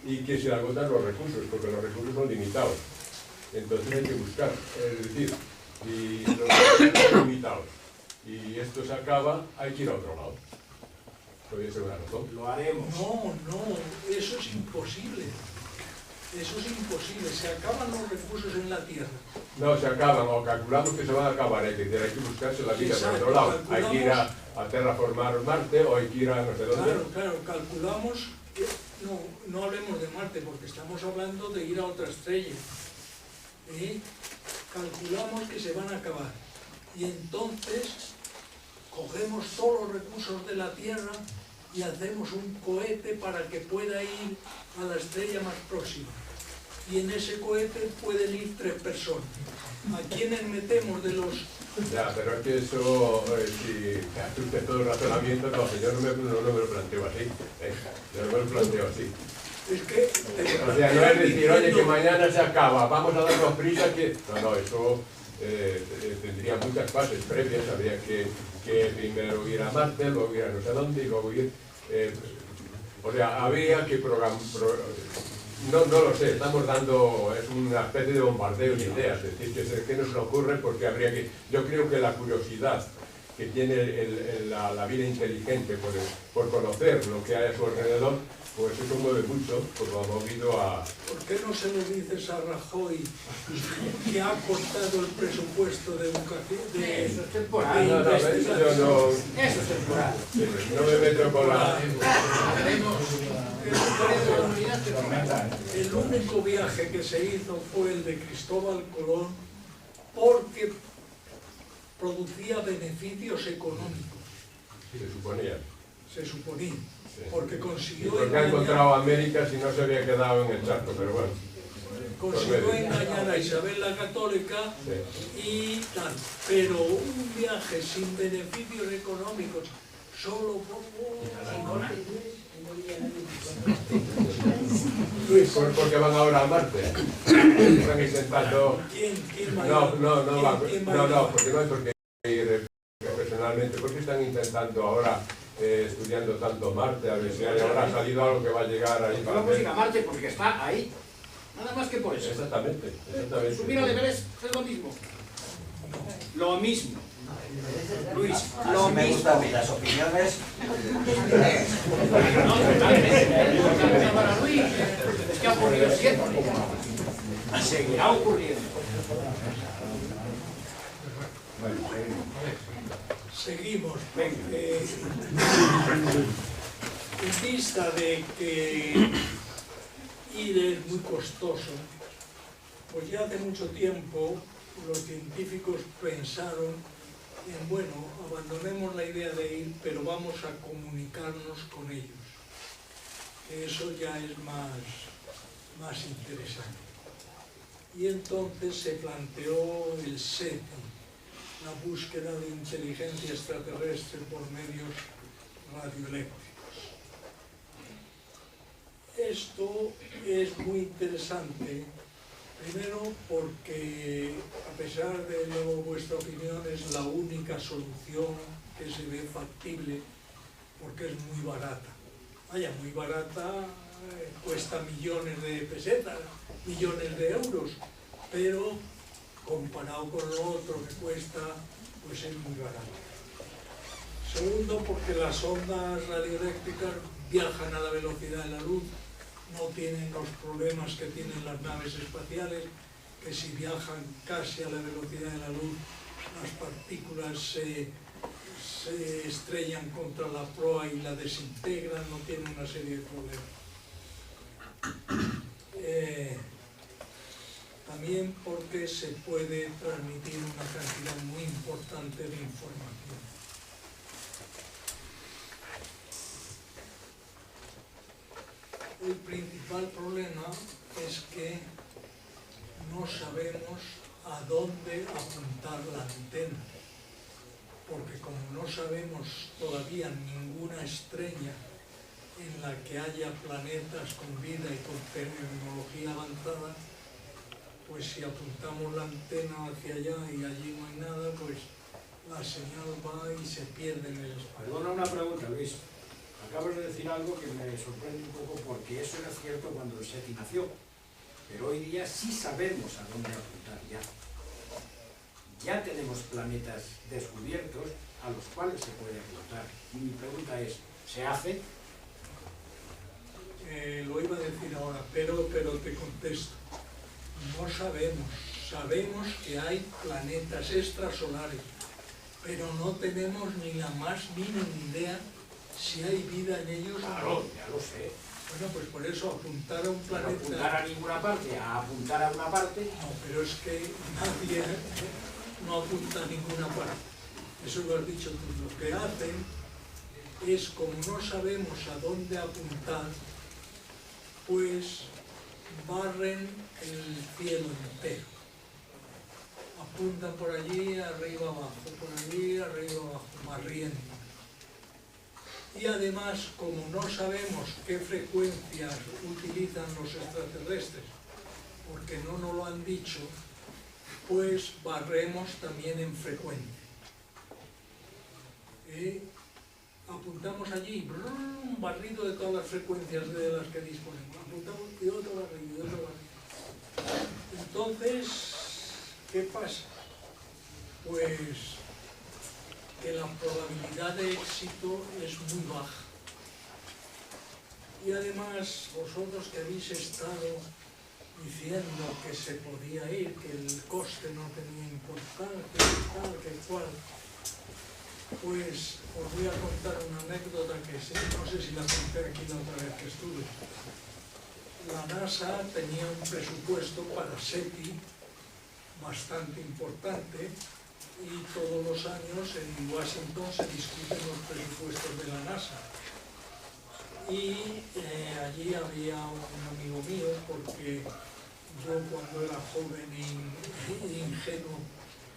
y que se agotan los recursos, porque los recursos son limitados. Entonces hay que buscar, es decir, y los recursos son limitados, y esto se acaba, hay que ir a otro lado. Podría ser una razón. Lo haremos. No, eso es imposible. Eso es imposible. Se acaban los recursos en la Tierra. No, se acaban, o calculamos que se van a acabar, hay que buscarse la vida por otro lado. Hay que ir a terraformar Marte, o hay que ir a no sé dónde. Claro, calculamos... No hablemos de Marte, porque estamos hablando de ir a otra estrella. Calculamos que se van a acabar. Y entonces cogemos todos los recursos de la Tierra y hacemos un cohete para que pueda ir a la estrella más próxima. Y en ese cohete pueden ir 3 personas. ¿A quiénes metemos de los...? Ya, pero es que eso, si asuste todo el razonamiento, no, yo no me lo planteo así. Yo no me lo planteo así. Es que... O sea, no es decir, oye, que mañana se acaba, vamos a darnos prisa que... No, eso tendría muchas fases previas, habría que primero ir a Marte, luego ir a no sé dónde y luego ir... o sea, habría que programar... No lo sé, estamos dando, es una especie de bombardeo de ideas, es decir, que nos ocurre porque habría que... Yo creo que la curiosidad que tiene la vida inteligente por conocer lo que hay a su alrededor, pues eso mueve mucho, pues lo ha movido a... ¿Por qué no se lo dices a Rajoy que ha cortado el presupuesto de educación? Eso es temporal. No, eso yo no... Eso es temporal. No me meto con la... El único viaje que se hizo fue el de Cristóbal Colón porque producía beneficios económicos. Se suponía. Se suponía. Sí. Porque consiguió... Porque ha encontrado América si no se había quedado en el charco, pero bueno. consiguió engañar a Isabel la Católica y tal, pero un viaje sin beneficios económicos, solo por... Luis, porque van ahora a Marte. Están intentando... ¿Quién va? No, porque no hay por qué ir personalmente, porque están intentando ahora, estudiando tanto Marte, a ver si ahora ha salido algo que va a llegar ahí para Vamos a ir a Marte porque está ahí. Nada más que por eso. Exactamente. Subir al Everest es lo mismo. Lo mismo. Luis, lo Así me mismo. gustan a mí las opiniones. No, totalmente. Para Luis, es que ha ocurrido siempre. Seguirá ocurriendo. Bueno, Seguimos. Venga. En vista de que ir es muy costoso, pues ya hace mucho tiempo los científicos pensaron en, bueno, abandonemos la idea de ir, pero vamos a comunicarnos con ellos. Eso ya es más interesante. Y entonces se planteó el SETI, la búsqueda de inteligencia extraterrestre por medios radioeléctricos. Esto es muy interesante, primero porque, a pesar de vuestra opinión, es la única solución que se ve factible, porque es muy barata. Vaya, muy barata, cuesta millones de pesetas, millones de euros, pero comparado con lo otro que cuesta, pues es muy barato. Segundo, porque las ondas radioeléctricas viajan a la velocidad de la luz, no tienen los problemas que tienen las naves espaciales, que si viajan casi a la velocidad de la luz, las partículas se estrellan contra la proa y la desintegran, no tienen una serie de problemas. También porque se puede transmitir una cantidad muy importante de información. El principal problema es que no sabemos a dónde apuntar la antena, porque como no sabemos todavía ninguna estrella en la que haya planetas con vida y con tecnología avanzada, pues si apuntamos la antena hacia allá y allí no hay nada, pues la señal va y se pierde en el espacio. Perdona una pregunta, Luis. Acabas de decir algo que me sorprende un poco porque eso era cierto cuando el SETI nació. Pero hoy día sí sabemos a dónde apuntar ya. Ya tenemos planetas descubiertos a los cuales se puede apuntar. Y mi pregunta es, ¿se hace? Lo iba a decir ahora, pero te contesto. No sabemos. Sabemos que hay planetas extrasolares, pero no tenemos ni la más mínima idea si hay vida en ellos. Claro, ya lo sé. Bueno, pues por eso apuntar a un Pero planeta... apuntar a ninguna parte, a apuntar a una parte... No, pero es que nadie no apunta a ninguna parte. Eso lo has dicho tú. Lo que hacen es, como no sabemos a dónde apuntar, pues barren el cielo entero. Apuntan por allí, arriba, abajo, por allí, arriba, abajo, barriendo. Y además, como no sabemos qué frecuencias utilizan los extraterrestres, porque no nos lo han dicho, pues barremos también en frecuencia. Apuntamos allí, un barrido de todas las frecuencias de las que disponemos. Apuntamos y otro barrido, y otro barrido. Entonces, ¿qué pasa? Pues que la probabilidad de éxito es muy baja. Y además, vosotros que habéis estado diciendo que se podía ir, que el coste no tenía importancia, que tal, que cual, pues os voy a contar una anécdota que no sé si la conté aquí la otra vez que estuve. La NASA tenía un presupuesto para SETI bastante importante, y todos los años en Washington se discuten los presupuestos de la NASA. Y allí había un amigo mío, porque Yo cuando era joven y ingenuo,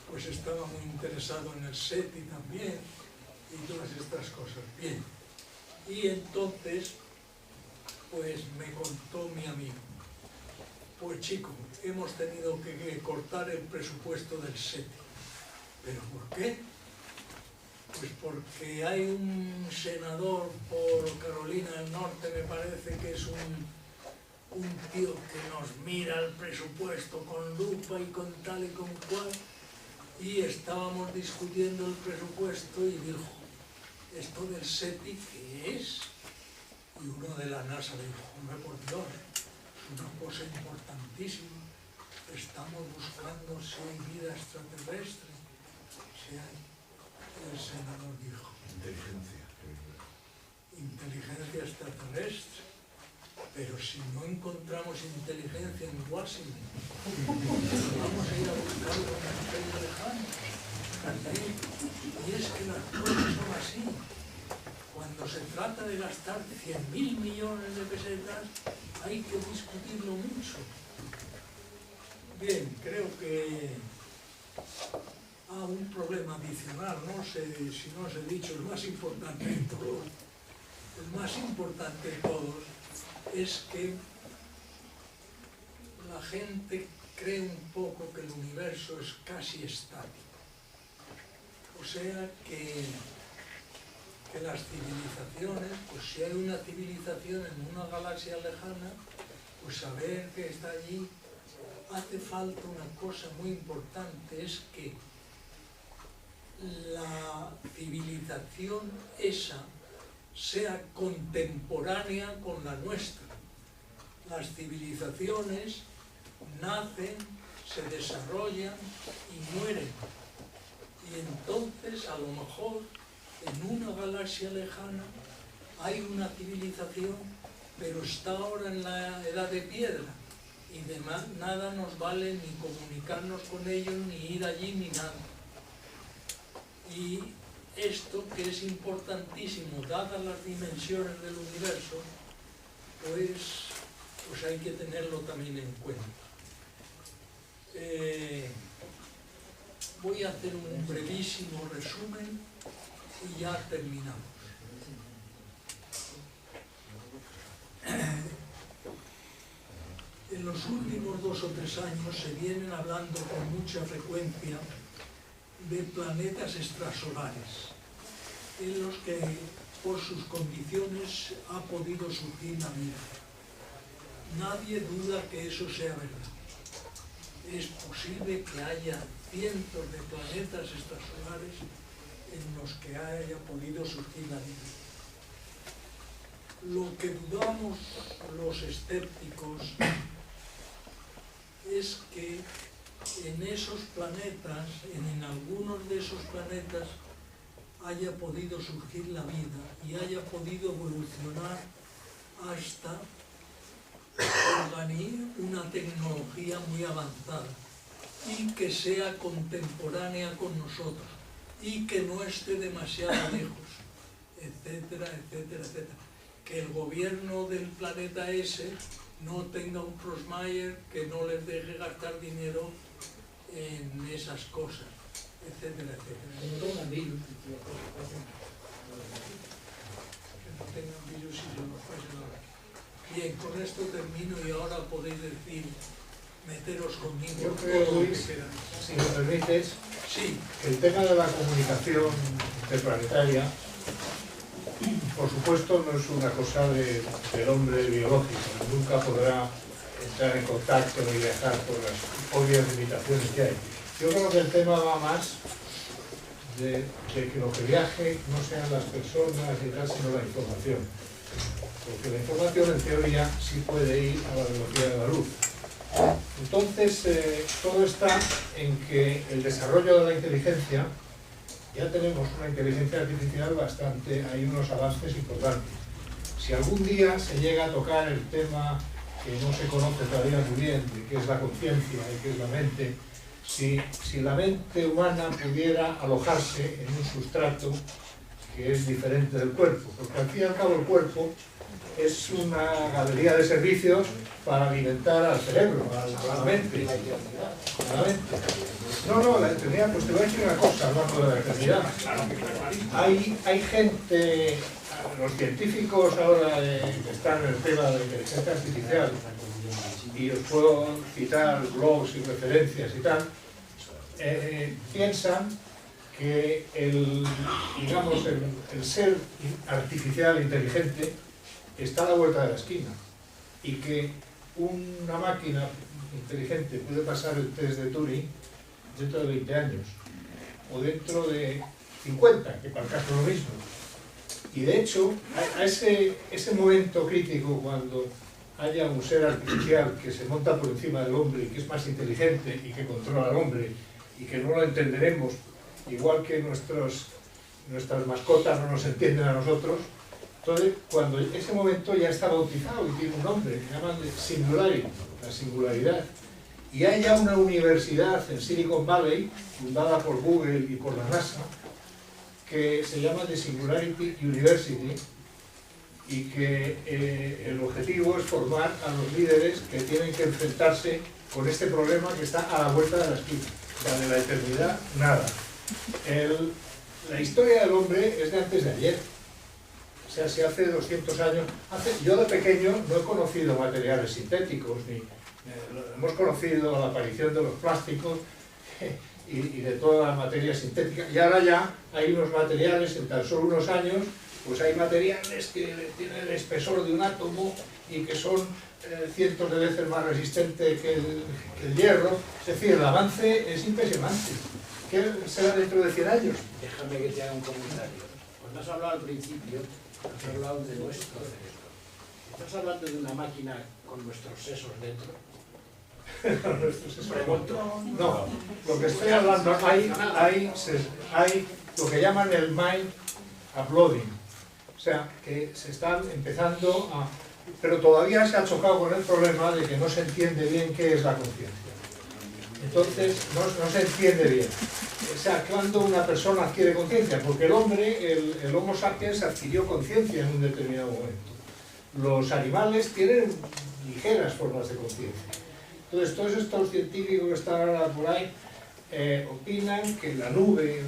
pues estaba muy interesado en el SETI también y todas estas cosas. Bien, y entonces pues me contó mi amigo, pues chico, hemos tenido que cortar el presupuesto del SETI. ¿Pero por qué? Pues porque hay un senador por Carolina del Norte, me parece que es un tío que nos mira el presupuesto con lupa y con tal y con cual, y estábamos discutiendo el presupuesto y dijo, ¿esto del SETI qué es? Y uno de la NASA le dijo, hombre, por Dios, es una cosa importantísima, estamos buscando si hay vida extraterrestre, si hay... El senador dijo, inteligencia extraterrestre, pero si no encontramos inteligencia en Washington, vamos a ir a buscarlo en la estrella lejana. Y es que las cosas son así. Cuando se trata de gastar 100.000 millones de pesetas, hay que discutirlo mucho. Bien, creo que... un problema adicional, no sé si no os he dicho, el más importante de todos. El más importante de todos es que la gente cree un poco que el universo es casi estático. O sea que las civilizaciones, pues si hay una civilización en una galaxia lejana, pues saber que está allí, hace falta una cosa muy importante, es que la civilización esa sea contemporánea con la nuestra. Las civilizaciones nacen, se desarrollan y mueren. Y entonces, a lo mejor, en una galaxia lejana hay una civilización, pero está ahora en la edad de piedra. Y de nada nos vale ni comunicarnos con ellos, ni ir allí, ni nada. Y esto, que es importantísimo, dadas las dimensiones del universo, pues hay que tenerlo también en cuenta. Voy a hacer un brevísimo resumen y ya terminamos. En los últimos 2 o 3 años se vienen hablando con mucha frecuencia de planetas extrasolares, en los que por sus condiciones ha podido surgir la vida. Nadie duda que eso sea verdad. Es posible que haya cientos de planetas extrasolares en los que haya podido surgir la vida. Lo que dudamos los escépticos es que en esos planetas, en algunos de esos planetas, haya podido surgir la vida y haya podido evolucionar hasta una tecnología muy avanzada y que sea contemporánea con nosotros y que no esté demasiado lejos, etcétera, etcétera, etcétera. Que el gobierno del planeta ese no tenga un Crossmayer que no les deje gastar dinero en esas cosas, etcétera, etcétera. Que no tengan virus y se los pasen ahora. Bien, con esto termino y ahora podéis decir, meteros conmigo. Yo creo, Luis, si me permites, sí, que el tema de la comunicación interplanetaria, por supuesto, no es una cosa del hombre biológico, nunca podrá entrar en contacto ni viajar por las obvias limitaciones que hay. Yo creo que el tema va más de que lo que viaje no sean las personas y tal, sino la información. Porque la información, en teoría, sí puede ir a la velocidad de la luz. Entonces, todo está en que el desarrollo de la inteligencia, ya tenemos una inteligencia artificial bastante, hay unos avances importantes. Si algún día se llega a tocar el tema que no se conoce todavía muy bien, de qué es la conciencia y qué es la mente, si la mente humana pudiera alojarse en un sustrato que es diferente del cuerpo, porque al fin y al cabo el cuerpo es una galería de servicios para alimentar al cerebro, a la mente. No, la eternidad, pues te voy a decir una cosa hablando de la eternidad. Hay gente, los científicos ahora que están en el tema de la inteligencia artificial, y os puedo citar blogs y referencias y tal, piensan que el ser artificial inteligente está a la vuelta de la esquina y que una máquina inteligente puede pasar el test de Turing dentro de 20 años o dentro de 50, que para el caso es lo mismo. Y de hecho, a ese momento crítico, cuando haya un ser artificial que se monta por encima del hombre y que es más inteligente y que controla al hombre y que no lo entenderemos, igual que nuestras mascotas no nos entienden a nosotros, entonces cuando ese momento ya está bautizado y tiene un nombre, se llama Singularity, la singularidad, y hay ya una universidad en Silicon Valley, fundada por Google y por la NASA, que se llama The Singularity University, y que el objetivo es formar a los líderes que tienen que enfrentarse con este problema que está a la vuelta de la esquina. O sea, de la eternidad, nada. La historia del hombre es de antes de ayer. O sea, si hace 200 años... yo de pequeño no he conocido materiales sintéticos, ni hemos conocido la aparición de los plásticos y de toda la materia sintética. Y ahora ya hay unos materiales, en tan solo unos años, pues hay materiales que tienen el espesor de un átomo y que son cientos de veces más resistentes que el hierro. Es decir, el avance es impresionante. ¿Qué será dentro de 100 años? Déjame que te haga un comentario. Cuando has hablado al principio, has hablado de nuestro cerebro. ¿Estás hablando de una máquina con nuestros sesos dentro? Pregunto. No, lo que estoy hablando, hay lo que llaman el mind uploading. O sea, que se están empezando a... Pero todavía se ha chocado con el problema de que no se entiende bien qué es la conciencia. Entonces, no se entiende bien. O sea, ¿cuándo una persona adquiere conciencia? Porque el hombre, el Homo sapiens, adquirió conciencia en un determinado momento. Los animales tienen ligeras formas de conciencia. Entonces, todos estos científicos que están ahora por ahí opinan que la nube,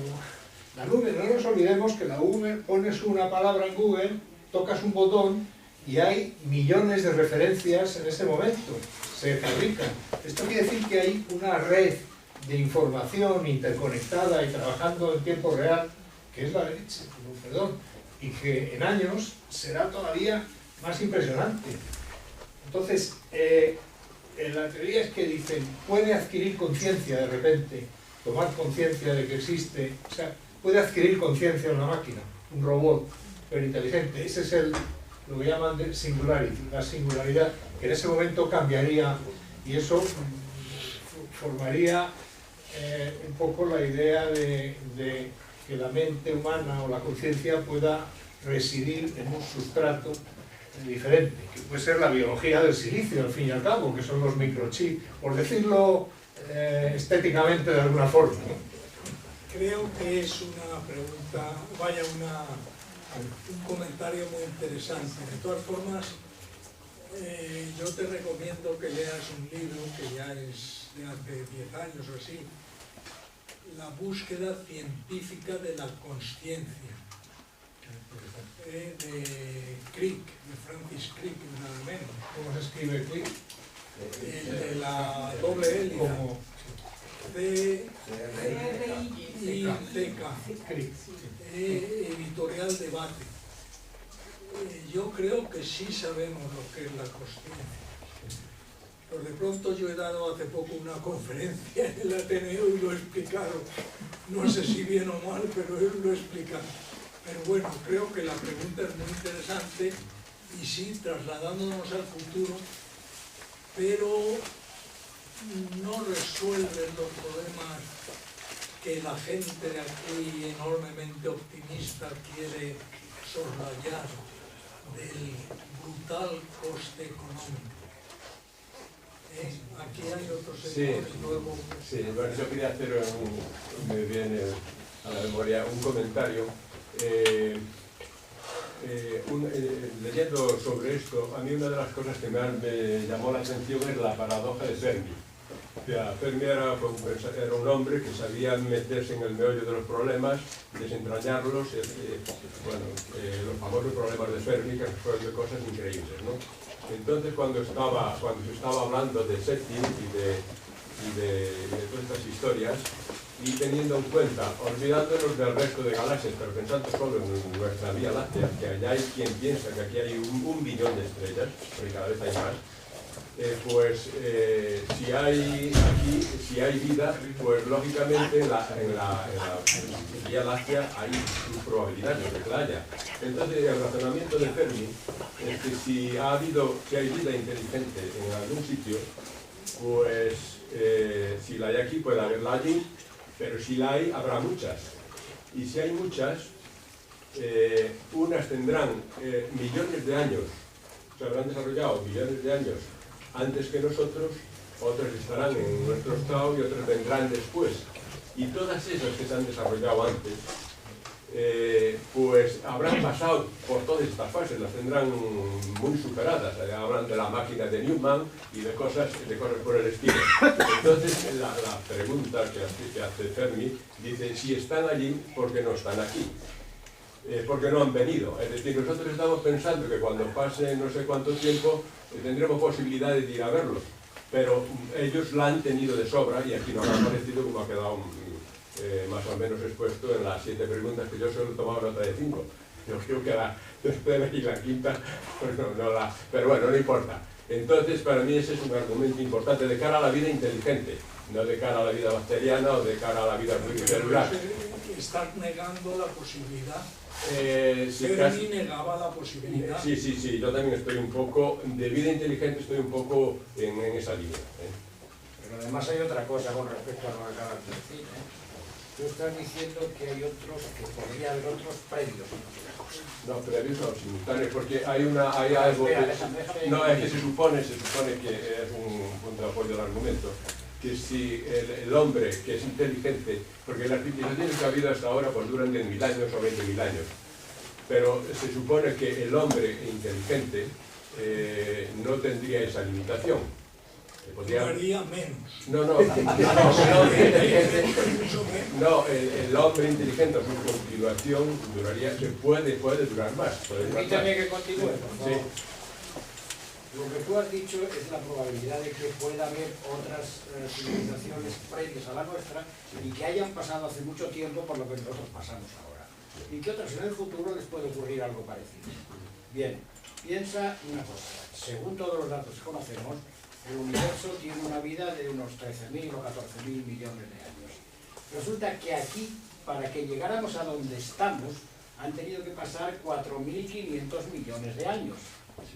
no nos olvidemos que la nube, pones una palabra en Google, tocas un botón y hay millones de referencias en ese momento, se fabrican. Esto quiere decir que hay una red de información interconectada y trabajando en tiempo real, que es la leche, perdón, y que en años será todavía más impresionante. Entonces, la teoría es que dicen, puede adquirir conciencia de repente, tomar conciencia de que existe, o sea, puede adquirir conciencia una máquina, un robot, pero inteligente. Ese es lo que llaman de singularity, la singularidad, que en ese momento cambiaría, y eso formaría un poco la idea de que la mente humana o la conciencia pueda residir en un sustrato diferente, que puede ser la biología del silicio, al fin y al cabo, que son los microchips, por decirlo estéticamente de alguna forma, ¿no? Creo que es una pregunta, un comentario muy interesante. De todas formas, yo te recomiendo que leas un libro que ya es de hace 10 años o así, La búsqueda científica de la consciencia, de Crick, de Francis Crick, nada menos. ¿Cómo se escribe Crick? De la doble L, C-R-I-C-K, editorial Debate. Yo creo que sí sabemos lo que es la consciencia. Pero de pronto yo he dado hace poco una conferencia en el Ateneo y lo he explicado. No sé si bien o mal, pero él lo he explicado. Pero bueno, creo que la pregunta es muy interesante y sí, trasladándonos al futuro, pero no resuelve los problemas que la gente de aquí enormemente optimista quiere soslayar del brutal coste económico. Aquí hay otros sectores luego. Sí, bueno, yo quería hacer me viene a la memoria un comentario. leyendo sobre esto, a mí una de las cosas que me llamó la atención es la paradoja de Fermi. O sea, Fermi era un hombre que sabía meterse en el meollo de los problemas, desentrañarlos, los famosos problemas de Fermi, que fueron de cosas increíbles, ¿no? Entonces, cuando se estaba hablando de Septim y de todas estas historias, y teniendo en cuenta, olvidándonos del resto de galaxias, pero pensando solo en nuestra Vía Láctea, que allá hay quien piensa que aquí hay un billón de estrellas, porque cada vez hay más, si hay vida, pues lógicamente en la Vía Láctea hay sus probabilidades de que la haya. Entonces el razonamiento de Fermi es que si hay vida inteligente en algún sitio, pues si la hay aquí, puede haberla allí, pero si la hay, habrá muchas. Y si hay muchas, unas tendrán millones de años, se habrán desarrollado millones de años antes que nosotros, otras estarán en nuestro estado y otras vendrán después. Y todas esas que se han desarrollado antes, pues habrán pasado por todas estas fases, las tendrán muy superadas. Hablan de la máquina de Newman y de cosas por el estilo. Entonces la pregunta que hace Fermi dice, si están allí, ¿por qué no están aquí? Porque no han venido. Es decir, nosotros estamos pensando que cuando pase no sé cuánto tiempo tendremos posibilidad de ir a verlos, pero ellos la han tenido de sobra y aquí nos ha parecido como ha quedado más o menos expuesto en las 7 preguntas que yo solo he tomado nota de 5. Yo creo que la tercera y la quinta, pues pero bueno, no importa. Entonces, para mí ese es un argumento importante de cara a la vida inteligente, no de cara a la vida bacteriana o de cara a la vida pluricelular. Estás negando la posibilidad. Fermi negaba la posibilidad. Sí, yo también estoy un poco, de vida inteligente estoy un poco en esa línea. Pero además hay otra cosa con respecto a lo que acabas de decir. Tú estás diciendo que hay otros, que podría haber otros previos. No, previos no, simultáneos, porque hay algo que... No, es que se supone que es un punto de apoyo al argumento, que si el hombre que es inteligente, porque las civilizaciones que ha habido hasta ahora pues duran 10.000 años o 20.000 años, pero se supone que el hombre inteligente no tendría esa limitación. Duraría menos. El hombre inteligente a su continuación puede durar más. Permítame que continúe, por favor. Sí. Lo que tú has dicho es la probabilidad de que pueda haber otras civilizaciones previas a la nuestra y que hayan pasado hace mucho tiempo por lo que nosotros pasamos ahora. Y que otras en el futuro les puede ocurrir algo parecido. Bien, piensa una cosa. Según todos los datos que conocemos, el universo tiene una vida de unos 13.000 o 14.000 millones de años. Resulta que aquí, para que llegáramos a donde estamos, han tenido que pasar 4.500 millones de años.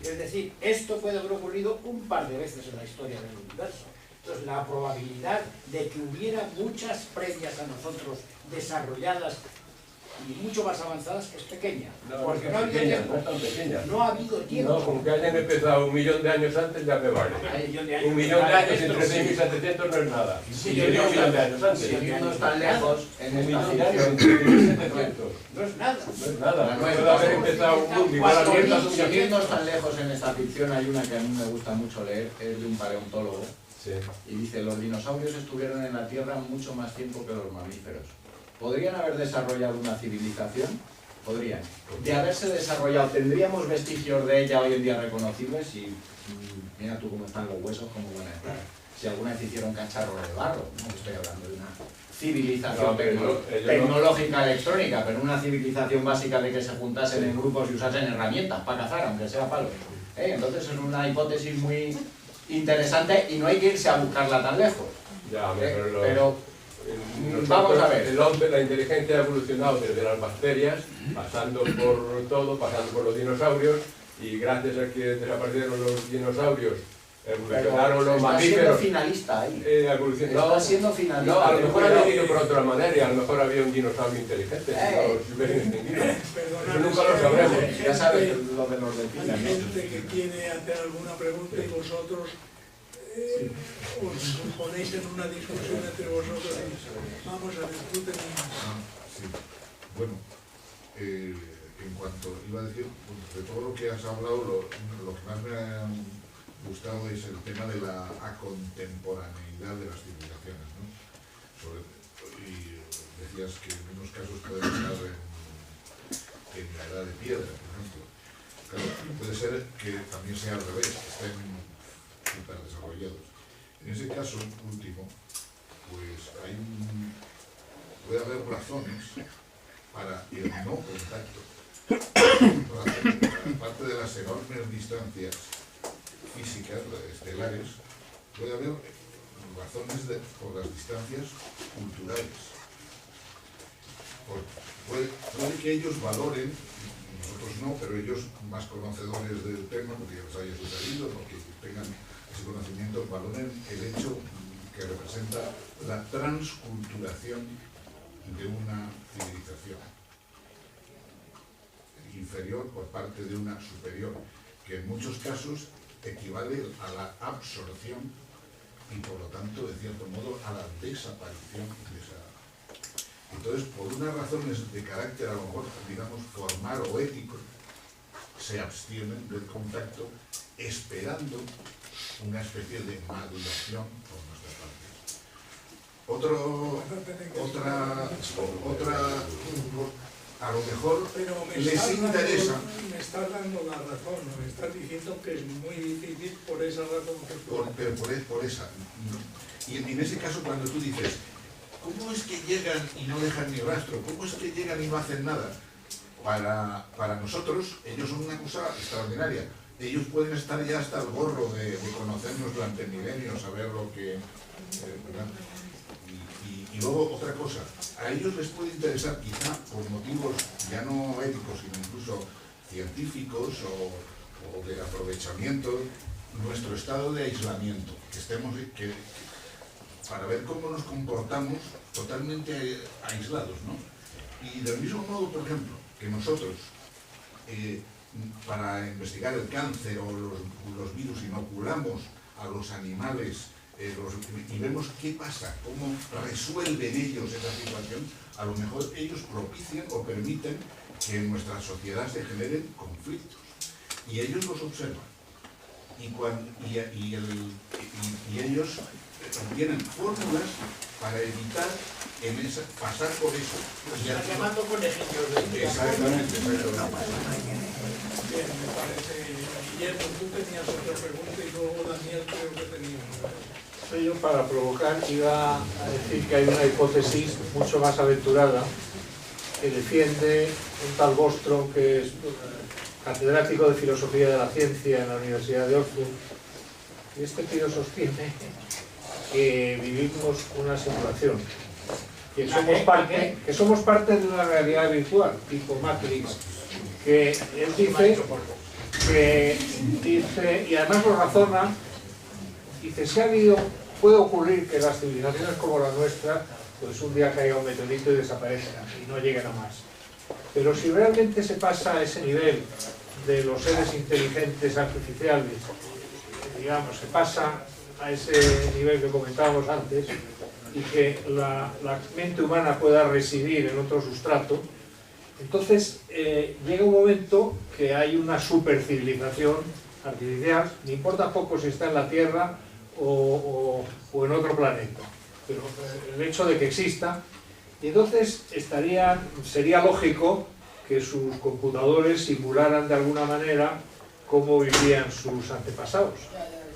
Es decir, esto puede haber ocurrido un par de veces en la historia del universo. Entonces, la probabilidad de que hubiera muchas previas a nosotros desarrolladas y mucho más avanzadas es pequeña. Porque no ha habido tiempo. No ha habido tiempo. No, con que hayan empezado 1.000.000 de años antes ya me vale. 1.000.000 de años entre 6.700 no es nada. Sí, 1.000.000 de años antes. no están lejos en esta 1.000.000 de años ficción. entre 6.700. No es nada. No es nada. Puede haber empezado un mundo igual abierto hace Si un no están lejos en esta ficción, hay una que a mí me gusta mucho leer, es de un paleontólogo, y dice, los dinosaurios estuvieron en la Tierra mucho más tiempo que los mamíferos. ¿Podrían haber desarrollado una civilización? Podrían. De haberse desarrollado, ¿tendríamos vestigios de ella hoy en día reconocibles? Y mira tú cómo están los huesos, cómo van a estar. Si alguna vez hicieron cacharros de barro, no estoy hablando de una civilización tecnológica electrónica, pero una civilización básica de que se juntasen en grupos y usasen herramientas para cazar, aunque sea palos. Entonces es una hipótesis muy interesante y no hay que irse a buscarla tan lejos. Pero vamos a ver. El hombre, la inteligencia ha evolucionado desde las bacterias, pasando por todo, pasando por los dinosaurios, y gracias a que desaparecieron los dinosaurios, evolucionaron los mamíferos. Está siendo finalista ahí. Está siendo finalista. No, a lo mejor había ido por otra manera y a lo mejor había un dinosaurio inteligente. Eso nunca lo sabremos. Ya sabes lo de los delfines. Hay gente que quiere hacer alguna pregunta y vosotros os ponéis en una discusión entre vosotros y vamos a discutir. Bueno, en cuanto, iba a decir, de todo lo que has hablado, lo que más me ha gustado es el tema de la acontemporaneidad de las civilizaciones, ¿no? Y decías que en unos casos pueden estar en la edad de piedra, por ejemplo. Claro, puede ser que también sea al revés, que estén súper desarrollados. En ese caso último, pues puede haber razones para el no contacto. Aparte de las enormes distancias físicas, estelares, puede haber razones por las distancias culturales. Puede que ellos valoren, nosotros no, pero ellos más conocedores del tema, porque les haya sucedido, porque tengan ese conocimiento, valoren el hecho que representa la transculturación de una civilización inferior por parte de una superior, que en muchos casos equivale a la absorción y por lo tanto, de cierto modo, a la desaparición de esa. Entonces, por unas razones de carácter a lo mejor, digamos, formal o ético, se abstienen del contacto esperando una especie de maduración por nuestra parte. A lo mejor les interesa. Me estás dando la razón, me estás diciendo que es muy difícil por esa razón que por esa. Y en ese caso, cuando tú dices, ¿cómo es que llegan y no dejan ni rastro? ¿Cómo es que llegan y no hacen nada? Para nosotros, ellos son una cosa extraordinaria. Ellos pueden estar ya hasta el gorro de conocernos durante milenios, saber lo que... Y luego otra cosa, a ellos les puede interesar quizá por motivos ya no éticos, sino incluso científicos o de aprovechamiento, nuestro estado de aislamiento, para ver cómo nos comportamos totalmente aislados, ¿no? Y del mismo modo, por ejemplo, que nosotros, para investigar el cáncer o los virus, inoculamos a los animales y vemos qué pasa, cómo resuelven ellos esa situación, a lo mejor ellos propician o permiten que en nuestra sociedad se generen conflictos. Y ellos los observan. Y ellos tienen fórmulas para evitar pasar por eso. Están llamando conejillos de Exactamente. Bien, me parece. Guillermo, tú tenías otra pregunta y luego Daniel creo que tenía una. Yo, para provocar, iba a decir que hay una hipótesis mucho más aventurada que defiende un tal Bostrom, que es catedrático de Filosofía de la Ciencia en la Universidad de Oxford. Y este tío sostiene que vivimos una simulación, que somos parte de una realidad virtual, tipo Matrix, que él dice, y además lo razona, dice, puede ocurrir que las civilizaciones como la nuestra, pues un día caiga un meteorito y desaparezca y no lleguen a más. Pero si realmente se pasa a ese nivel de los seres inteligentes artificiales, digamos, se pasa a ese nivel que comentábamos antes, y que la mente humana pueda residir en otro sustrato, entonces llega un momento que hay una supercivilización artificial, no importa poco si está en la Tierra o en otro planeta, pero el hecho de que exista, y entonces sería lógico que sus computadores simularan de alguna manera cómo vivían sus antepasados,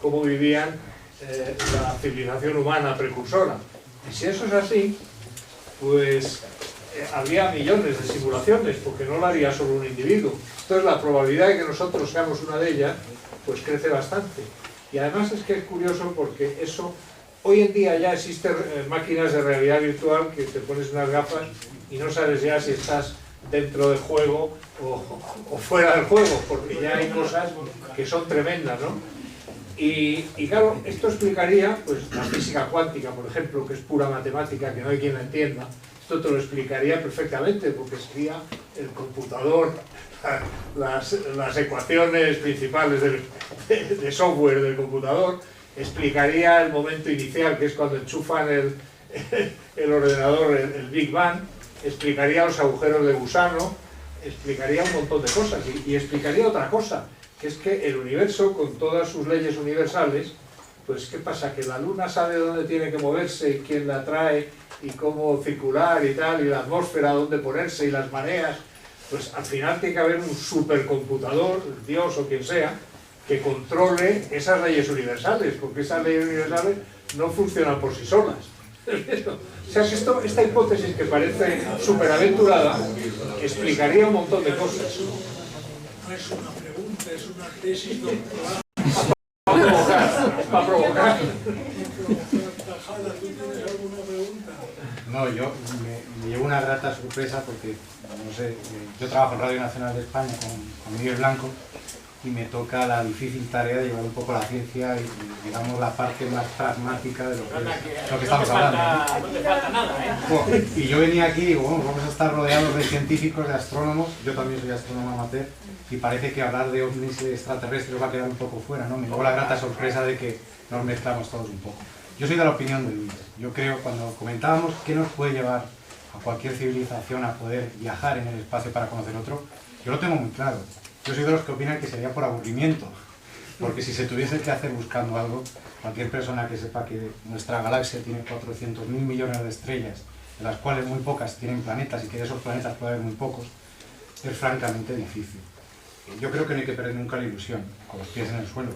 cómo vivían la civilización humana precursora. Y si eso es así, pues habría millones de simulaciones, porque no lo haría solo un individuo. Entonces la probabilidad de que nosotros seamos una de ellas, pues crece bastante. Y además es que es curioso porque eso, hoy en día ya existen máquinas de realidad virtual que te pones unas gafas y no sabes ya si estás dentro del juego o fuera del juego, porque ya hay cosas que son tremendas, ¿no? Y claro, esto explicaría, pues, la física cuántica, por ejemplo, que es pura matemática, que no hay quien la entienda. Esto te lo explicaría perfectamente, porque sería el computador, las ecuaciones principales de software del computador, explicaría el momento inicial, que es cuando enchufan el ordenador, el Big Bang, explicaría los agujeros de gusano, explicaría un montón de cosas y explicaría otra cosa, que es que el universo, con todas sus leyes universales, pues ¿qué pasa? Que la luna sabe dónde tiene que moverse y quién la trae y cómo circular y tal, y la atmósfera dónde ponerse y las mareas. Pues al final tiene que haber un supercomputador, Dios o quien sea, que controle esas leyes universales, porque esas leyes universales no funcionan por sí solas. O sea que esta hipótesis, que parece superaventurada, explicaría un montón de cosas. No es una pregunta, es una tesis doctoral. Es para provocar. Tajada, ¿tú tienes alguna pregunta? No, yo me llevo una grata sorpresa porque, no sé, yo trabajo en Radio Nacional de España con Miguel Blanco y me toca la difícil tarea de llevar un poco la ciencia y digamos la parte más pragmática de lo que estamos hablando. No te falta nada, ¿eh? Y yo venía aquí y digo, bueno, vamos a estar rodeados de científicos, de astrónomos, yo también soy astrónomo amateur, y parece que hablar de ovnis extraterrestres va a quedar un poco fuera, ¿no? Me llevo la grata sorpresa de que nos mezclamos todos un poco. Yo soy de la opinión de Luis. Yo creo, cuando comentábamos qué nos puede llevar a cualquier civilización a poder viajar en el espacio para conocer otro, yo lo tengo muy claro. Yo soy de los que opinan que sería por aburrimiento, porque si se tuviese que hacer buscando algo, cualquier persona que sepa que nuestra galaxia tiene 400.000 millones de estrellas, de las cuales muy pocas tienen planetas y que de esos planetas puede haber muy pocos, es francamente difícil. Yo creo que no hay que perder nunca la ilusión, con los pies en el suelo.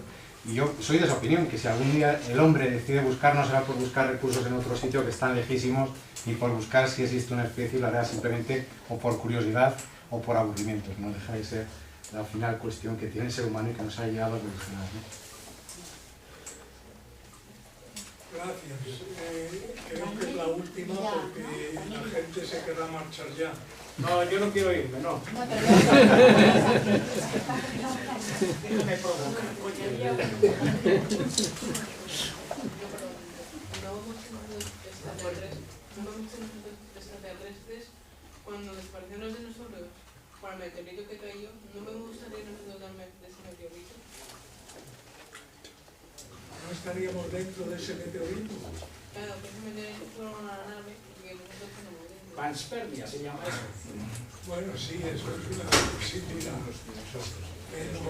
Y yo soy de esa opinión, que si algún día el hombre decide buscar, no será por buscar recursos en otro sitio que están lejísimos, ni por buscar si existe una especie, lo hará simplemente o por curiosidad o por aburrimiento, que no deja de ser la final cuestión que tiene el ser humano y que nos ha llegado a evolucionar, ¿no? Gracias. Creo que es la última porque la gente se querrá marchar ya. No, yo no quiero irme, no. Déjame provocar. Cuando desaparecieron los dinosaurios por el meteorito que cayó, no me gustaría no totalmente de ese meteorito. ¿No estaríamos dentro de ese meteorito? Claro, que ese meteorito fue una nave y que nosotros no movimos. Panspermia se llama eso. Bueno, sí, eso es una posibilidad. Pero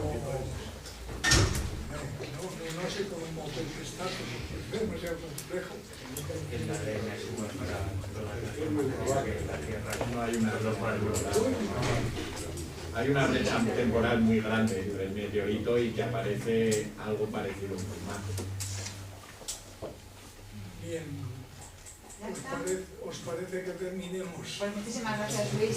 no sé cómo contestarte, porque es demasiado complejo. No hay una hay una brecha temporal muy grande entre el meteorito y que aparece algo parecido en formato. Bien. ¿Os parece que terminemos? Pues muchísimas gracias, Luis.